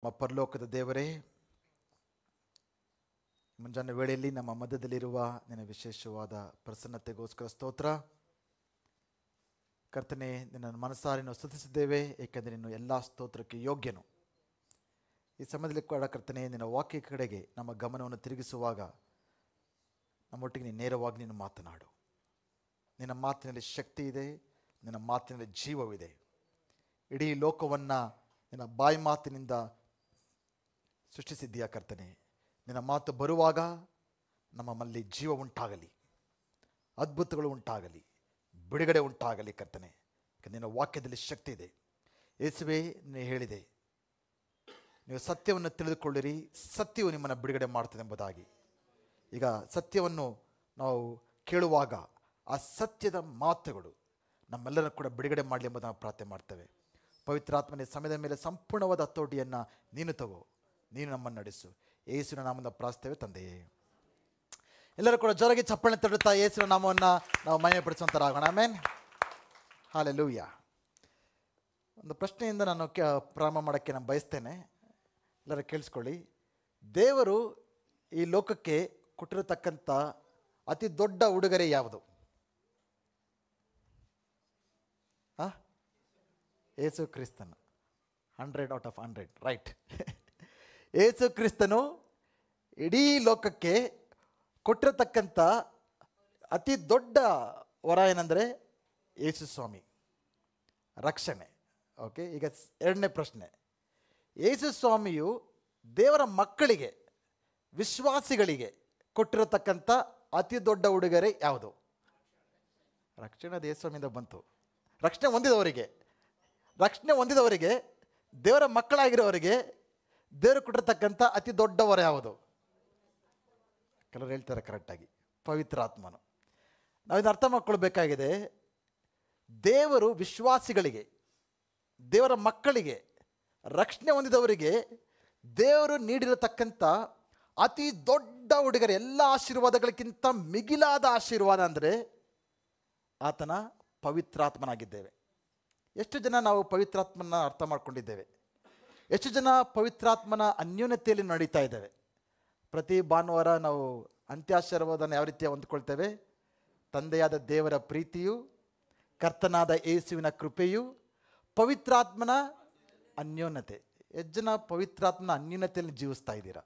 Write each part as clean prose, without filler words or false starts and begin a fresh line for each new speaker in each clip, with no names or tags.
ನಮ್ಮ ಪರಲೋಕದ ದೇವರೇ, ಮುಂಜಾನೆ ವೇಳೆಯಲ್ಲಿ ನಮ್ಮ ಮಧ್ಯದಲ್ಲಿರುವ ನಿನ್ನ ವಿಶೇಷವಾದ ಪ್ರಸನ್ನತೆಗೋಸ್ಕರ ಸ್ತೋತ್ರ. ಕರ್ತನೆ, ನಿನ್ನ ಮನಸ್ಸಾರಿನ ಸ್ತುತಿಸಿದ್ದೇವೆ, ಏಕೆಂದರೆ ನೀನು ಎಲ್ಲ ಸ್ತೋತ್ರಕ್ಕೆ ಯೋಗ್ಯನು. ಈ ಸಮಯದಲ್ಲಿ ಕೂಡ ಕರ್ತನೆ, ನಿನ್ನ ವಾಕ್ಯ ಕಡೆಗೆ ನಮ್ಮ ಗಮನವನ್ನು ತಿರುಗಿಸುವಾಗ ನಮ್ಮೊಟ್ಟಿಗೆ ನೀನು ನೇರವಾಗಿ ನೀನು ಮಾತನಾಡು. ನಿನ್ನ ಮಾತಿನಲ್ಲಿ ಶಕ್ತಿ ಇದೆ, ನಿನ್ನ ಮಾತಿನಲ್ಲಿ ಜೀವವಿದೆ. ಇಡೀ ಲೋಕವನ್ನು ನಿನ್ನ ಬಾಯಿ ಮಾತಿನಿಂದ ಸೃಷ್ಟಿಸಿದ್ದೀಯಾ ಕರ್ತನೆ. ನಿನ್ನ ಮಾತು ಬರುವಾಗ ನಮ್ಮಲ್ಲಿ ಜೀವ ಉಂಟಾಗಲಿ, ಅದ್ಭುತಗಳು ಉಂಟಾಗಲಿ, ಬಿಡುಗಡೆ ಉಂಟಾಗಲಿ ಕರ್ತನೆ. ನಿನ್ನ ವಾಕ್ಯದಲ್ಲಿ ಶಕ್ತಿ ಇದೆ. ಯೇಸುವೇ, ನೀನು ಹೇಳಿದೆ, ನೀವು ಸತ್ಯವನ್ನು ತಿಳಿದುಕೊಳ್ಳಿರಿ, ಸತ್ಯವು ನಿಮ್ಮನ್ನು ಬಿಡುಗಡೆ ಮಾಡ್ತದೆ ಎಂಬುದಾಗಿ. ಈಗ ಸತ್ಯವನ್ನು ನಾವು ಕೇಳುವಾಗ ಆ ಸತ್ಯದ ಮಾತುಗಳು ನಮ್ಮೆಲ್ಲರನ್ನು ಕೂಡ ಬಿಡುಗಡೆ ಮಾಡಲಿ ಎಂಬುದನ್ನು ಪ್ರಾರ್ಥನೆ ಮಾಡ್ತೇವೆ. ಪವಿತ್ರಾತ್ಮನೇ, ಸಮಯದ ಮೇಲೆ ಸಂಪೂರ್ಣವಾದ ಹತೋಟಿಯನ್ನು ನೀನು ತಗೋ, ನೀನು ನಮ್ಮನ್ನು ನಡೆಸು. ಯೇಸುವಿನ ನಾಮದಿಂದ ಪ್ರಾರ್ಥಿಸ್ತೇವೆ ತಂದೆಯೇ. ಎಲ್ಲರೂ ಕೂಡ ಜೋರಾಗಿ ಚಪ್ಪಾಳೆ ತಡುತ್ತಾ ಯೇಸುವಿನ ನಾಮವನ್ನು ನಾವು ಮಹಿಮೆಪಡಿಸುವಂತರಾಗೋಣ. Amen, hallelujah. ಒಂದು ಪ್ರಶ್ನೆಯಿಂದ ನಾನು ಪ್ರಾರಂಭ ಮಾಡೋಕ್ಕೆ ನಾನು ಬಯಸ್ತೇನೆ. ಎಲ್ಲರೂ ಕೇಳಿಸ್ಕೊಳ್ಳಿ. ದೇವರು ಈ ಲೋಕಕ್ಕೆ ಕೊಟ್ಟಿರತಕ್ಕಂಥ ಅತಿ ದೊಡ್ಡ ಉಡುಗೊರೆ ಯಾವುದು? ಯೇಸು ಕ್ರಿಸ್ತನು. 100 ಔಟ್ ಆಫ್ 100, ರೈಟ್. ಯೇಸು ಕ್ರಿಸ್ತನು ಇಡೀ ಲೋಕಕ್ಕೆ ಕೊಟ್ಟಿರತಕ್ಕಂಥ ಅತಿ ದೊಡ್ಡ ವರ ಏನಂದರೆ ಯೇಸು ಸ್ವಾಮಿ, ರಕ್ಷಣೆ. ಓಕೆ, ಈಗ ಎರಡನೇ ಪ್ರಶ್ನೆ. ಯೇಸು ಸ್ವಾಮಿಯು ದೇವರ ಮಕ್ಕಳಿಗೆ, ವಿಶ್ವಾಸಿಗಳಿಗೆ ಕೊಟ್ಟಿರತಕ್ಕಂಥ ಅತಿ ದೊಡ್ಡ ಉಡುಗೊರೆ ಯಾವುದು? ರಕ್ಷಣೆ. ಅದು ಯೇಸು ಸ್ವಾಮಿಯಿಂದ ಬಂತು. ರಕ್ಷಣೆ ಹೊಂದಿದವರಿಗೆ, ದೇವರ ಮಕ್ಕಳಾಗಿರೋವರಿಗೆ ದೇವರು ಕೊಟ್ಟಿರ್ತಕ್ಕಂಥ ಅತಿ ದೊಡ್ಡ ವರ ಯಾವುದು? ಕೆಲವರು ಹೇಳ್ತಾರೆ ಕರೆಕ್ಟಾಗಿ, ಪವಿತ್ರಾತ್ಮನು. ನಾವಿನ್ನು ಅರ್ಥ ಮಾಡ್ಕೊಳ್ಬೇಕಾಗಿದೆ. ದೇವರು ವಿಶ್ವಾಸಿಗಳಿಗೆ, ದೇವರ ಮಕ್ಕಳಿಗೆ, ರಕ್ಷಣೆ ಹೊಂದಿದವರಿಗೆ ದೇವರು ನೀಡಿರತಕ್ಕಂಥ ಅತಿ ದೊಡ್ಡ ಉಡುಗೊರೆ, ಎಲ್ಲ ಆಶೀರ್ವಾದಗಳಿಗಿಂತ ಮಿಗಿಲಾದ ಆಶೀರ್ವಾದ ಅಂದರೆ ಆತನ ಪವಿತ್ರಾತ್ಮನಾಗಿದ್ದೇವೆ. ಎಷ್ಟು ಜನ ನಾವು ಪವಿತ್ರಾತ್ಮನ ಅರ್ಥ ಮಾಡ್ಕೊಂಡಿದ್ದೇವೆ? ಎಷ್ಟು ಜನ ಪವಿತ್ರಾತ್ಮನ ಅನ್ಯೋನ್ಯತೆಯಲ್ಲಿ ನಡೀತಾ ಇದ್ದೇವೆ? ಪ್ರತಿ ಭಾನುವಾರ ನಾವು ಅಂತ್ಯಾಶೀರ್ವಾದನ ಯಾವ ರೀತಿಯ ಹೊಂದ್ಕೊಳ್ತೇವೆ? ತಂದೆಯಾದ ದೇವರ ಪ್ರೀತಿಯು, ಕರ್ತನಾದ ಯೇಸುವಿನ ಕೃಪೆಯು, ಪವಿತ್ರಾತ್ಮನ ಅನ್ಯೋನ್ಯತೆ. ಎಷ್ಟು ಜನ ಪವಿತ್ರಾತ್ಮನ ಅನ್ಯೋನ್ಯತೆಯಲ್ಲಿ ಜೀವಿಸ್ತಾ ಇದ್ದೀರಾ?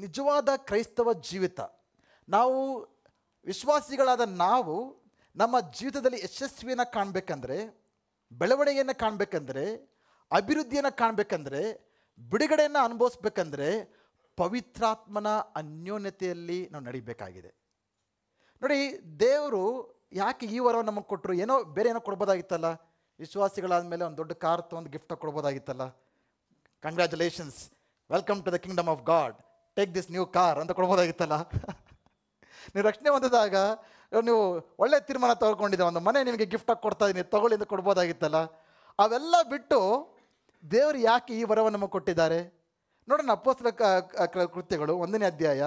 ನಿಜವಾದ ಕ್ರೈಸ್ತವ ಜೀವಿತ, ನಾವು ವಿಶ್ವಾಸಿಗಳಾದ ನಾವು ನಮ್ಮ ಜೀವಿತದಲ್ಲಿ ಯಶಸ್ವಿಯನ್ನು ಕಾಣಬೇಕಂದ್ರೆ, ಬೆಳವಣಿಗೆಯನ್ನು ಕಾಣಬೇಕಂದ್ರೆ, ಅಭಿವೃದ್ಧಿಯನ್ನು ಕಾಣಬೇಕಂದ್ರೆ, ಬಿಡುಗಡೆಯನ್ನು ಅನುಭವಿಸ್ಬೇಕಂದ್ರೆ ಪವಿತ್ರಾತ್ಮನ ಅನ್ಯೋನ್ಯತೆಯಲ್ಲಿ ನಾವು ನಡಿಬೇಕಾಗಿದೆ. ನೋಡಿ, ದೇವರು ಯಾಕೆ ಈ ವರವನ್ನು ನಮಗೆ ಕೊಟ್ಟರು? ಏನೋ ಬೇರೆ ಏನೋ ಕೊಡ್ಬೋದಾಗಿತ್ತಲ್ಲ. ವಿಶ್ವಾಸಿಗಳಾದ ಮೇಲೆ ಒಂದು ದೊಡ್ಡ ಕಾರ್ ತೊಗೊಂಡು ಗಿಫ್ಟ್ ಕೊಡ್ಬೋದಾಗಿತ್ತಲ್ಲ. Congratulations, welcome to the kingdom of God, take this new car ಅಂತ ಕೊಡ್ಬೋದಾಗಿತ್ತಲ್ಲ. ನೀವು ರಕ್ಷಣೆ ಹೊಂದಿದಾಗ ನೀವು ಒಳ್ಳೆ ತೀರ್ಮಾನ ತಗೊಂಡಿದ್ದೆ, ಒಂದು ಮನೆ ನಿಮಗೆ ಗಿಫ್ಟಾಗಿ ಕೊಡ್ತಾ ಇದ್ದೀನಿ, ತಗೊಳ್ಳಿ ಅಂತ ಕೊಡ್ಬೋದಾಗಿತ್ತಲ್ಲ. ಅವೆಲ್ಲ ಬಿಟ್ಟು ದೇವರು ಯಾಕೆ ಈ ವರವನ್ನು ನಮಗೆ ಕೊಟ್ಟಿದ್ದಾರೆ? ನೋಡೋಣ. ಅಪೊಸ್ತಲ ಕೃತ್ಯಗಳು 1ನೇ ಅಧ್ಯಾಯ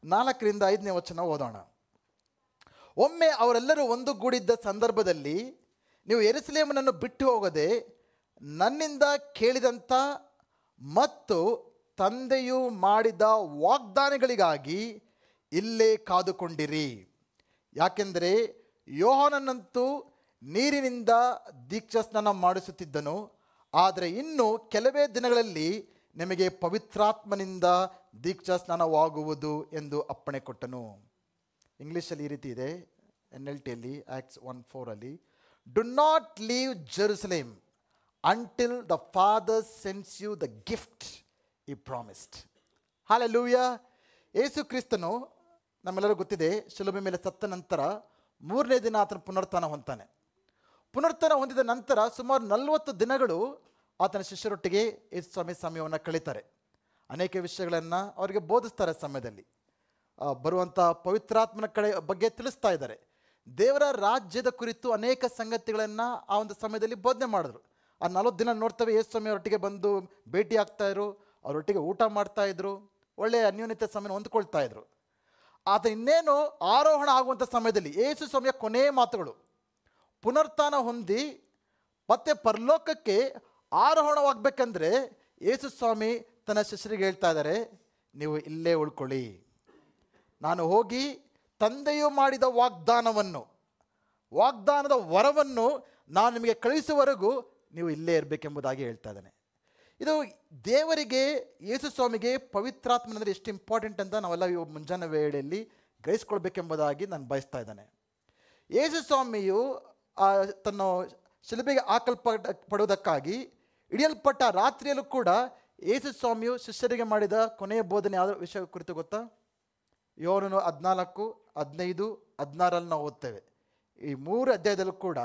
4ರಿಂದ 5ನೇ ವಚನ ಓದೋಣ. ಒಮ್ಮೆ ಅವರೆಲ್ಲರೂ ಒಂದುಗೂಡಿದ್ದ ಸಂದರ್ಭದಲ್ಲಿ ನೀವು ಯೆರೂಸಲೇಮನ್ನು ಬಿಟ್ಟು ಹೋಗದೆ ನನ್ನಿಂದ ಕೇಳಿದಂಥ ಮತ್ತು ತಂದೆಯು ಮಾಡಿದ ವಾಗ್ದಾನಗಳಿಗಾಗಿ ಇಲ್ಲೇ ಕಾದುಕೊಂಡಿರಿ. ಯಾಕೆಂದರೆ ಯೋಹಾನನಂತೂ ನೀರಿನಿಂದ ದೀಕ್ಷಾಸ್ನಾನ ಮಾಡಿಸುತ್ತಿದ್ದನು, ಆದರೆ ಇನ್ನು ಕೆಲವೇ ದಿನಗಳಲ್ಲಿ ನಿಮಗೆ ಪವಿತ್ರಾತ್ಮನಿಂದ ದೀಕ್ಷಾಸ್ನಾನವಾಗುವುದು ಎಂದು ಅಪ್ಪಣೆ ಕೊಟ್ಟನು. ಇಂಗ್ಲೀಷಲ್ಲಿ ಈ ರೀತಿ ಇದೆ, NLTಯಲ್ಲಿ Acts 1:4 do not leave Jerusalem until the Father sends you the gift he promised. Hallelujah. Yesu ಕ್ರಿಸ್ತನು ನಮ್ಮೆಲ್ಲರೂ ಗೊತ್ತಿದೆ, ಶಿಲುಬೆ ಮೇಲೆ ಸತ್ತ ನಂತರ 3ನೇ ದಿನ ಆತನ ಪುನರುತ್ಥಾನ ಹೊಂದ್ತಾನೆ. ಪುನರುತ್ಥಾನ ಹೊಂದಿದ ನಂತರ ಸುಮಾರು 40 ದಿನಗಳು ಆತನ ಶಿಷ್ಯರೊಟ್ಟಿಗೆ ಯೇಸು ಸ್ವಾಮಿ ಸಮಯವನ್ನು ಕಳೀತಾರೆ. ಅನೇಕ ವಿಷಯಗಳನ್ನು ಅವರಿಗೆ ಬೋಧಿಸ್ತಾರೆ. ಸಮಯದಲ್ಲಿ ಬರುವಂಥ ಪವಿತ್ರಾತ್ಮನ ಬಗ್ಗೆ ತಿಳಿಸ್ತಾ ಇದ್ದಾರೆ. ದೇವರ ರಾಜ್ಯದ ಕುರಿತು ಅನೇಕ ಸಂಗತಿಗಳನ್ನು ಆ ಒಂದು ಸಮಯದಲ್ಲಿ ಬೋಧನೆ ಮಾಡಿದ್ರು. ಆ 40 ದಿನ ನೋಡ್ತೇವೆ, ಯೇಸು ಸ್ವಾಮಿ ಅವರೊಟ್ಟಿಗೆ ಬಂದು ಭೇಟಿ ಆಗ್ತಾಯಿದ್ರು, ಅವರೊಟ್ಟಿಗೆ ಊಟ ಮಾಡ್ತಾಯಿದ್ರು, ಒಳ್ಳೆಯ ಅನ್ಯೋನ್ಯತೆ ಸಮಯ ಹೊಂದ್ಕೊಳ್ತಾ ಇದ್ರು. ಆತ ಇನ್ನೇನು ಆರೋಹಣ ಆಗುವಂಥ ಸಮಯದಲ್ಲಿ ಯೇಸು ಸ್ವಾಮಿಯ ಕೊನೆಯ ಮಾತುಗಳು, ಪುನರುತ್ಥಾನ ಹೊಂದಿ ಮತ್ತೆ ಪರಲೋಕಕ್ಕೆ ಆರೋಹಣವಾಗಬೇಕಂದ್ರೆ ಯೇಸು ಸ್ವಾಮಿ ತನ್ನ ಶಿಷ್ಯರಿಗೆ ಹೇಳ್ತಾ ಇದ್ದಾರೆ, ನೀವು ಇಲ್ಲೇ ಉಳ್ಕೊಳ್ಳಿ, ನಾನು ಹೋಗಿ ತಂದೆಯು ಮಾಡಿದ ವಾಗ್ದಾನದ ವರವನ್ನು ನಾನು ನಿಮಗೆ ಕಳುಹಿಸುವವರೆಗೂ ನೀವು ಇಲ್ಲೇ ಇರಬೇಕೆಂಬುದಾಗಿ ಹೇಳ್ತಾ ಇದ್ದಾನೆ. ಇದು ದೇವರಿಗೆ, ಯೇಸು ಸ್ವಾಮಿಗೆ ಪವಿತ್ರಾತ್ಮನಂದರೆ ಎಷ್ಟು ಇಂಪಾರ್ಟೆಂಟ್ ಅಂತ ನಾವೆಲ್ಲ ಈ ಮುಂಜಾನೆ ವೇಳೆಯಲ್ಲಿ ಗ್ರಹಿಸ್ಕೊಳ್ಬೇಕೆಂಬುದಾಗಿ ನಾನು ಬಯಸ್ತಾ ಇದ್ದಾನೆ. ಯೇಸು ಸ್ವಾಮಿಯು ತನ್ನ ಶಿಲುಬೆಗೆ ಪಡುವುದಕ್ಕಾಗಿ ಹಿಡಿಯಲ್ಪಟ್ಟ ರಾತ್ರಿಯಲ್ಲೂ ಕೂಡ ಯೇಸು ಸ್ವಾಮಿಯು ಶಿಷ್ಯರಿಗೆ ಮಾಡಿದ ಕೊನೆಯ ಬೋಧನೆ ಯಾವುದರ ವಿಷಯ ಕುರಿತು ಗೊತ್ತಾ? ಯೋಹನ 14, 15, 16 ನಾವು ಓದ್ತೇವೆ. ಈ 3 ಅಧ್ಯಾಯದಲ್ಲೂ ಕೂಡ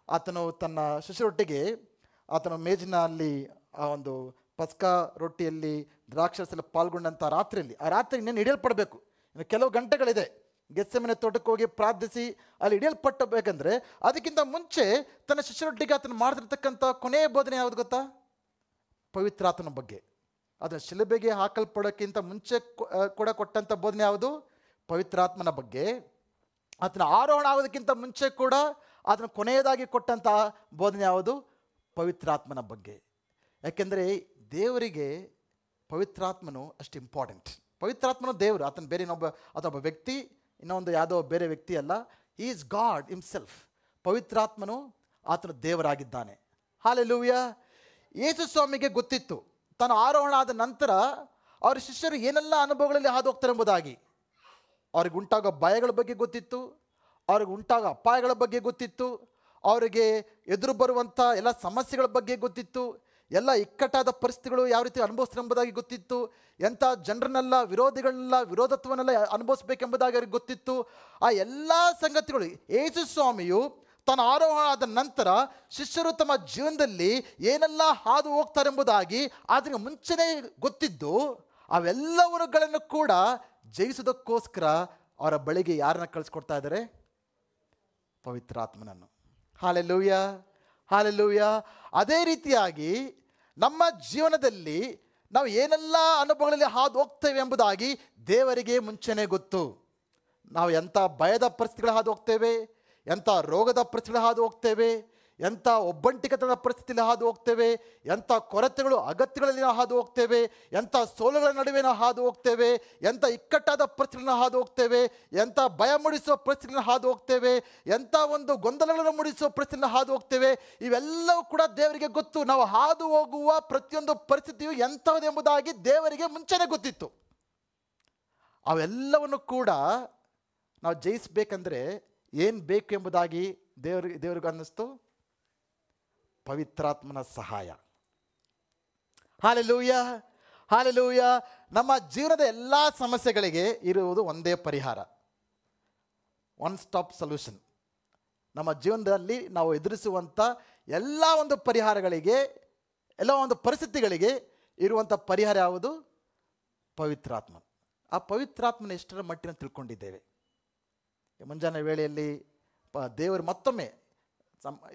ಆತನು ತನ್ನ ಶಿಷ್ಯರೊಟ್ಟಿಗೆ ಆತನ ಮೇಜಿನಲ್ಲಿ ಆ ಒಂದು ಪಸ್ಕಾ ರೊಟ್ಟಿಯಲ್ಲಿ ದ್ರಾಕ್ಷರಸಲ್ಲಿ ಪಾಲ್ಗೊಂಡಂಥ ರಾತ್ರಿಯಲ್ಲಿ, ಆ ರಾತ್ರಿ ಇನ್ನೇನು ಹಿಡಿಯಲ್ಪಡಬೇಕು, ಇನ್ನು ಕೆಲವು ಗಂಟೆಗಳಿದೆ. ಗೆತ್ಸೆಮನೆ ತೋಟಕ್ಕೆ ಹೋಗಿ ಪ್ರಾರ್ಥಿಸಿ ಅಲ್ಲಿ ಹಿಡಿಯಲ್ಪಟ್ಟಬೇಕಂದ್ರೆ ಅದಕ್ಕಿಂತ ಮುಂಚೆ ತನ್ನ ಶಿಷ್ಯರೊಟ್ಟಿಗೆ ಆತನು ಮಾಡ್ತಿರ್ತಕ್ಕಂಥ ಕೊನೆಯ ಬೋಧನೆ ಯಾವುದು ಗೊತ್ತಾ? ಪವಿತ್ರಾತ್ಮನ ಬಗ್ಗೆ. ಅದನ್ನು ಶಿಲುಬೆಗೆ ಹಾಕಲ್ಪಡೋಕ್ಕಿಂತ ಮುಂಚೆ ಕೂಡ ಕೊಟ್ಟಂಥ ಬೋಧನೆ ಯಾವುದು? ಪವಿತ್ರಾತ್ಮನ ಬಗ್ಗೆ. ಆತನ ಆರೋಹಣ ಆಗೋದಕ್ಕಿಂತ ಮುಂಚೆ ಕೂಡ ಅದನ್ನು ಕೊನೆಯದಾಗಿ ಕೊಟ್ಟಂಥ ಬೋಧನೆ ಯಾವುದು? ಪವಿತ್ರಾತ್ಮನ ಬಗ್ಗೆ. ಯಾಕೆಂದರೆ ದೇವರಿಗೆ ಪವಿತ್ರಾತ್ಮನು ಅಷ್ಟು ಇಂಪಾರ್ಟೆಂಟ್. ಪವಿತ್ರಾತ್ಮನು ದೇವರು, ಆತನ ಬೇರೆ ಅದೊಬ್ಬ ವ್ಯಕ್ತಿ, ಇನ್ನೊಂದು ಯಾವುದೋ ಬೇರೆ ವ್ಯಕ್ತಿ ಅಲ್ಲ. He is god himself. ಪವಿತ್ರಾತ್ಮನು ಆತನು ದೇವರಾಗಿದ್ದಾನೆ. ಹಲ್ಲೆಲೂಯಾ. ಯೇಸು ಸ್ವಾಮಿಗೆ ಗೊತ್ತಿತ್ತು ತಾನು ಆರೋಹಣ ಆದ ನಂತರ ಅವರ ಶಿಷ್ಯರು ಏನೆಲ್ಲ ಅನುಭವಗಳಲ್ಲಿ ಹಾದು ಹೋಗ್ತಾರೆ ಎಂಬುದಾಗಿ. ಅವ್ರಿಗೆ ಉಂಟಾಗೋ ಭಯಗಳ ಬಗ್ಗೆ ಗೊತ್ತಿತ್ತು, ಅವ್ರಿಗೆ ಉಂಟಾಗೋ ಅಪಾಯಗಳ ಬಗ್ಗೆ ಗೊತ್ತಿತ್ತು, ಅವರಿಗೆ ಎದುರು ಬರುವಂಥ ಎಲ್ಲ ಸಮಸ್ಯೆಗಳ ಬಗ್ಗೆ ಗೊತ್ತಿತ್ತು, ಎಲ್ಲ ಇಕ್ಕಟ್ಟಾದ ಪರಿಸ್ಥಿತಿಗಳು ಯಾವ ರೀತಿ ಅನುಭವಿಸ್ತಾರೆ ಎಂಬುದಾಗಿ ಗೊತ್ತಿತ್ತು, ಎಂಥ ಜನರನ್ನೆಲ್ಲ ವಿರೋಧತ್ವನ್ನೆಲ್ಲ ಅನುಭವಿಸ್ಬೇಕೆಂಬುದಾಗಿ ಅವ್ರಿಗೆ ಗೊತ್ತಿತ್ತು. ಆ ಎಲ್ಲ ಸಂಗತಿಗಳು ಯೇಸು ಸ್ವಾಮಿಯು ತನ್ನ ಆರೋಹಣ ಆದ ನಂತರ ಶಿಷ್ಯರು ತಮ್ಮ ಜೀವನದಲ್ಲಿ ಏನೆಲ್ಲ ಹಾದು ಹೋಗ್ತಾರೆ ಎಂಬುದಾಗಿ ಅದಕ್ಕೆ ಮುಂಚೆನೇ ಗೊತ್ತಿದ್ದು, ಅವೆಲ್ಲವರುಗಳನ್ನು ಕೂಡ ಜಯಿಸೋದಕ್ಕೋಸ್ಕರ ಅವರ ಬಳಿಗೆ ಯಾರನ್ನ ಕಳಿಸ್ಕೊಡ್ತಾ ಇದ್ದಾರೆ? ಪವಿತ್ರಾತ್ಮನನ್ನು. Hallelujah, hallelujah. ಅದೇ ರೀತಿಯಾಗಿ ನಮ್ಮ ಜೀವನದಲ್ಲಿ ನಾವು ಏನೆಲ್ಲ ಅನುಭವಗಳಲ್ಲಿ ಹಾದು ಹೋಗ್ತೇವೆ ಎಂಬುದಾಗಿ ದೇವರಿಗೆ ಮುಂಚೆನೇ ಗೊತ್ತು. ನಾವು ಎಂಥ ಭಯದ ಪರಿಸ್ಥಿತಿಗಳು ಹಾದು ಹೋಗ್ತೇವೆ, ಎಂಥ ರೋಗದ ಪರಿಸ್ಥಿತಿಗಳು ಹಾದು ಹೋಗ್ತೇವೆ, ಎಂಥ ಒಬ್ಬಂಟಿಕತನದ ಪರಿಸ್ಥಿತಿಯಲ್ಲಿ ಹಾದು ಹೋಗ್ತೇವೆ, ಎಂಥ ಕೊರತೆಗಳು ಅಗತ್ಯಗಳಲ್ಲಿ ನಾವು ಹಾದು ಹೋಗ್ತೇವೆ, ಎಂಥ ಸೋಲುಗಳ ನಡುವೆ ನಾವು ಹಾದು ಹೋಗ್ತೇವೆ, ಎಂಥ ಇಕ್ಕಟ್ಟಾದ ಪರಿಸ್ಥಿತಿಗಳನ್ನ ಹಾದು ಹೋಗ್ತೇವೆ, ಎಂಥ ಭಯ ಮೂಡಿಸುವ ಪರಿಸ್ಥಿತಿಗಳನ್ನ ಹಾದು ಹೋಗ್ತೇವೆ, ಎಂಥ ಒಂದು ಗೊಂದಲಗಳನ್ನು ಮೂಡಿಸುವ ಪರಿಸ್ಥಿತಿಗಳನ್ನ ಹಾದು ಹೋಗ್ತೇವೆ. ಇವೆಲ್ಲವೂ ಕೂಡ ದೇವರಿಗೆ ಗೊತ್ತು. ನಾವು ಹಾದು ಹೋಗುವ ಪ್ರತಿಯೊಂದು ಪರಿಸ್ಥಿತಿಯು ಎಂಥದ್ದು ಎಂಬುದಾಗಿ ದೇವರಿಗೆ ಮುಂಚೆನೇ ಗೊತ್ತಿತ್ತು. ಅವೆಲ್ಲವನ್ನು ಕೂಡ ನಾವು ಜಯಿಸಬೇಕಂದ್ರೆ ಏನು ಬೇಕು ಎಂಬುದಾಗಿ ದೇವರಿಗೆ ಅನ್ನಿಸ್ತು? ಪವಿತ್ರಾತ್ಮನ ಸಹಾಯ. Hallelujah, hallelujah. ನಮ್ಮ ಜೀವನದ ಎಲ್ಲ ಸಮಸ್ಯೆಗಳಿಗೆ ಇರುವುದು ಒಂದೇ ಪರಿಹಾರ, ಒನ್ ಸ್ಟಾಪ್ ಸೊಲ್ಯೂಷನ್. ನಮ್ಮ ಜೀವನದಲ್ಲಿ ನಾವು ಎದುರಿಸುವಂಥ ಎಲ್ಲ ಒಂದು ಪರಿಹಾರಗಳಿಗೆ, ಎಲ್ಲ ಒಂದು ಪರಿಸ್ಥಿತಿಗಳಿಗೆ ಇರುವಂಥ ಪರಿಹಾರ ಯಾವುದು? ಪವಿತ್ರಾತ್ಮ. ಆ ಪವಿತ್ರಾತ್ಮನ ಎಷ್ಟರ ಮಟ್ಟಿನ ತಿಳ್ಕೊಂಡಿದ್ದೇವೆ? ಮುಂಜಾನೆ ವೇಳೆಯಲ್ಲಿ ದೇವರು ಮತ್ತೊಮ್ಮೆ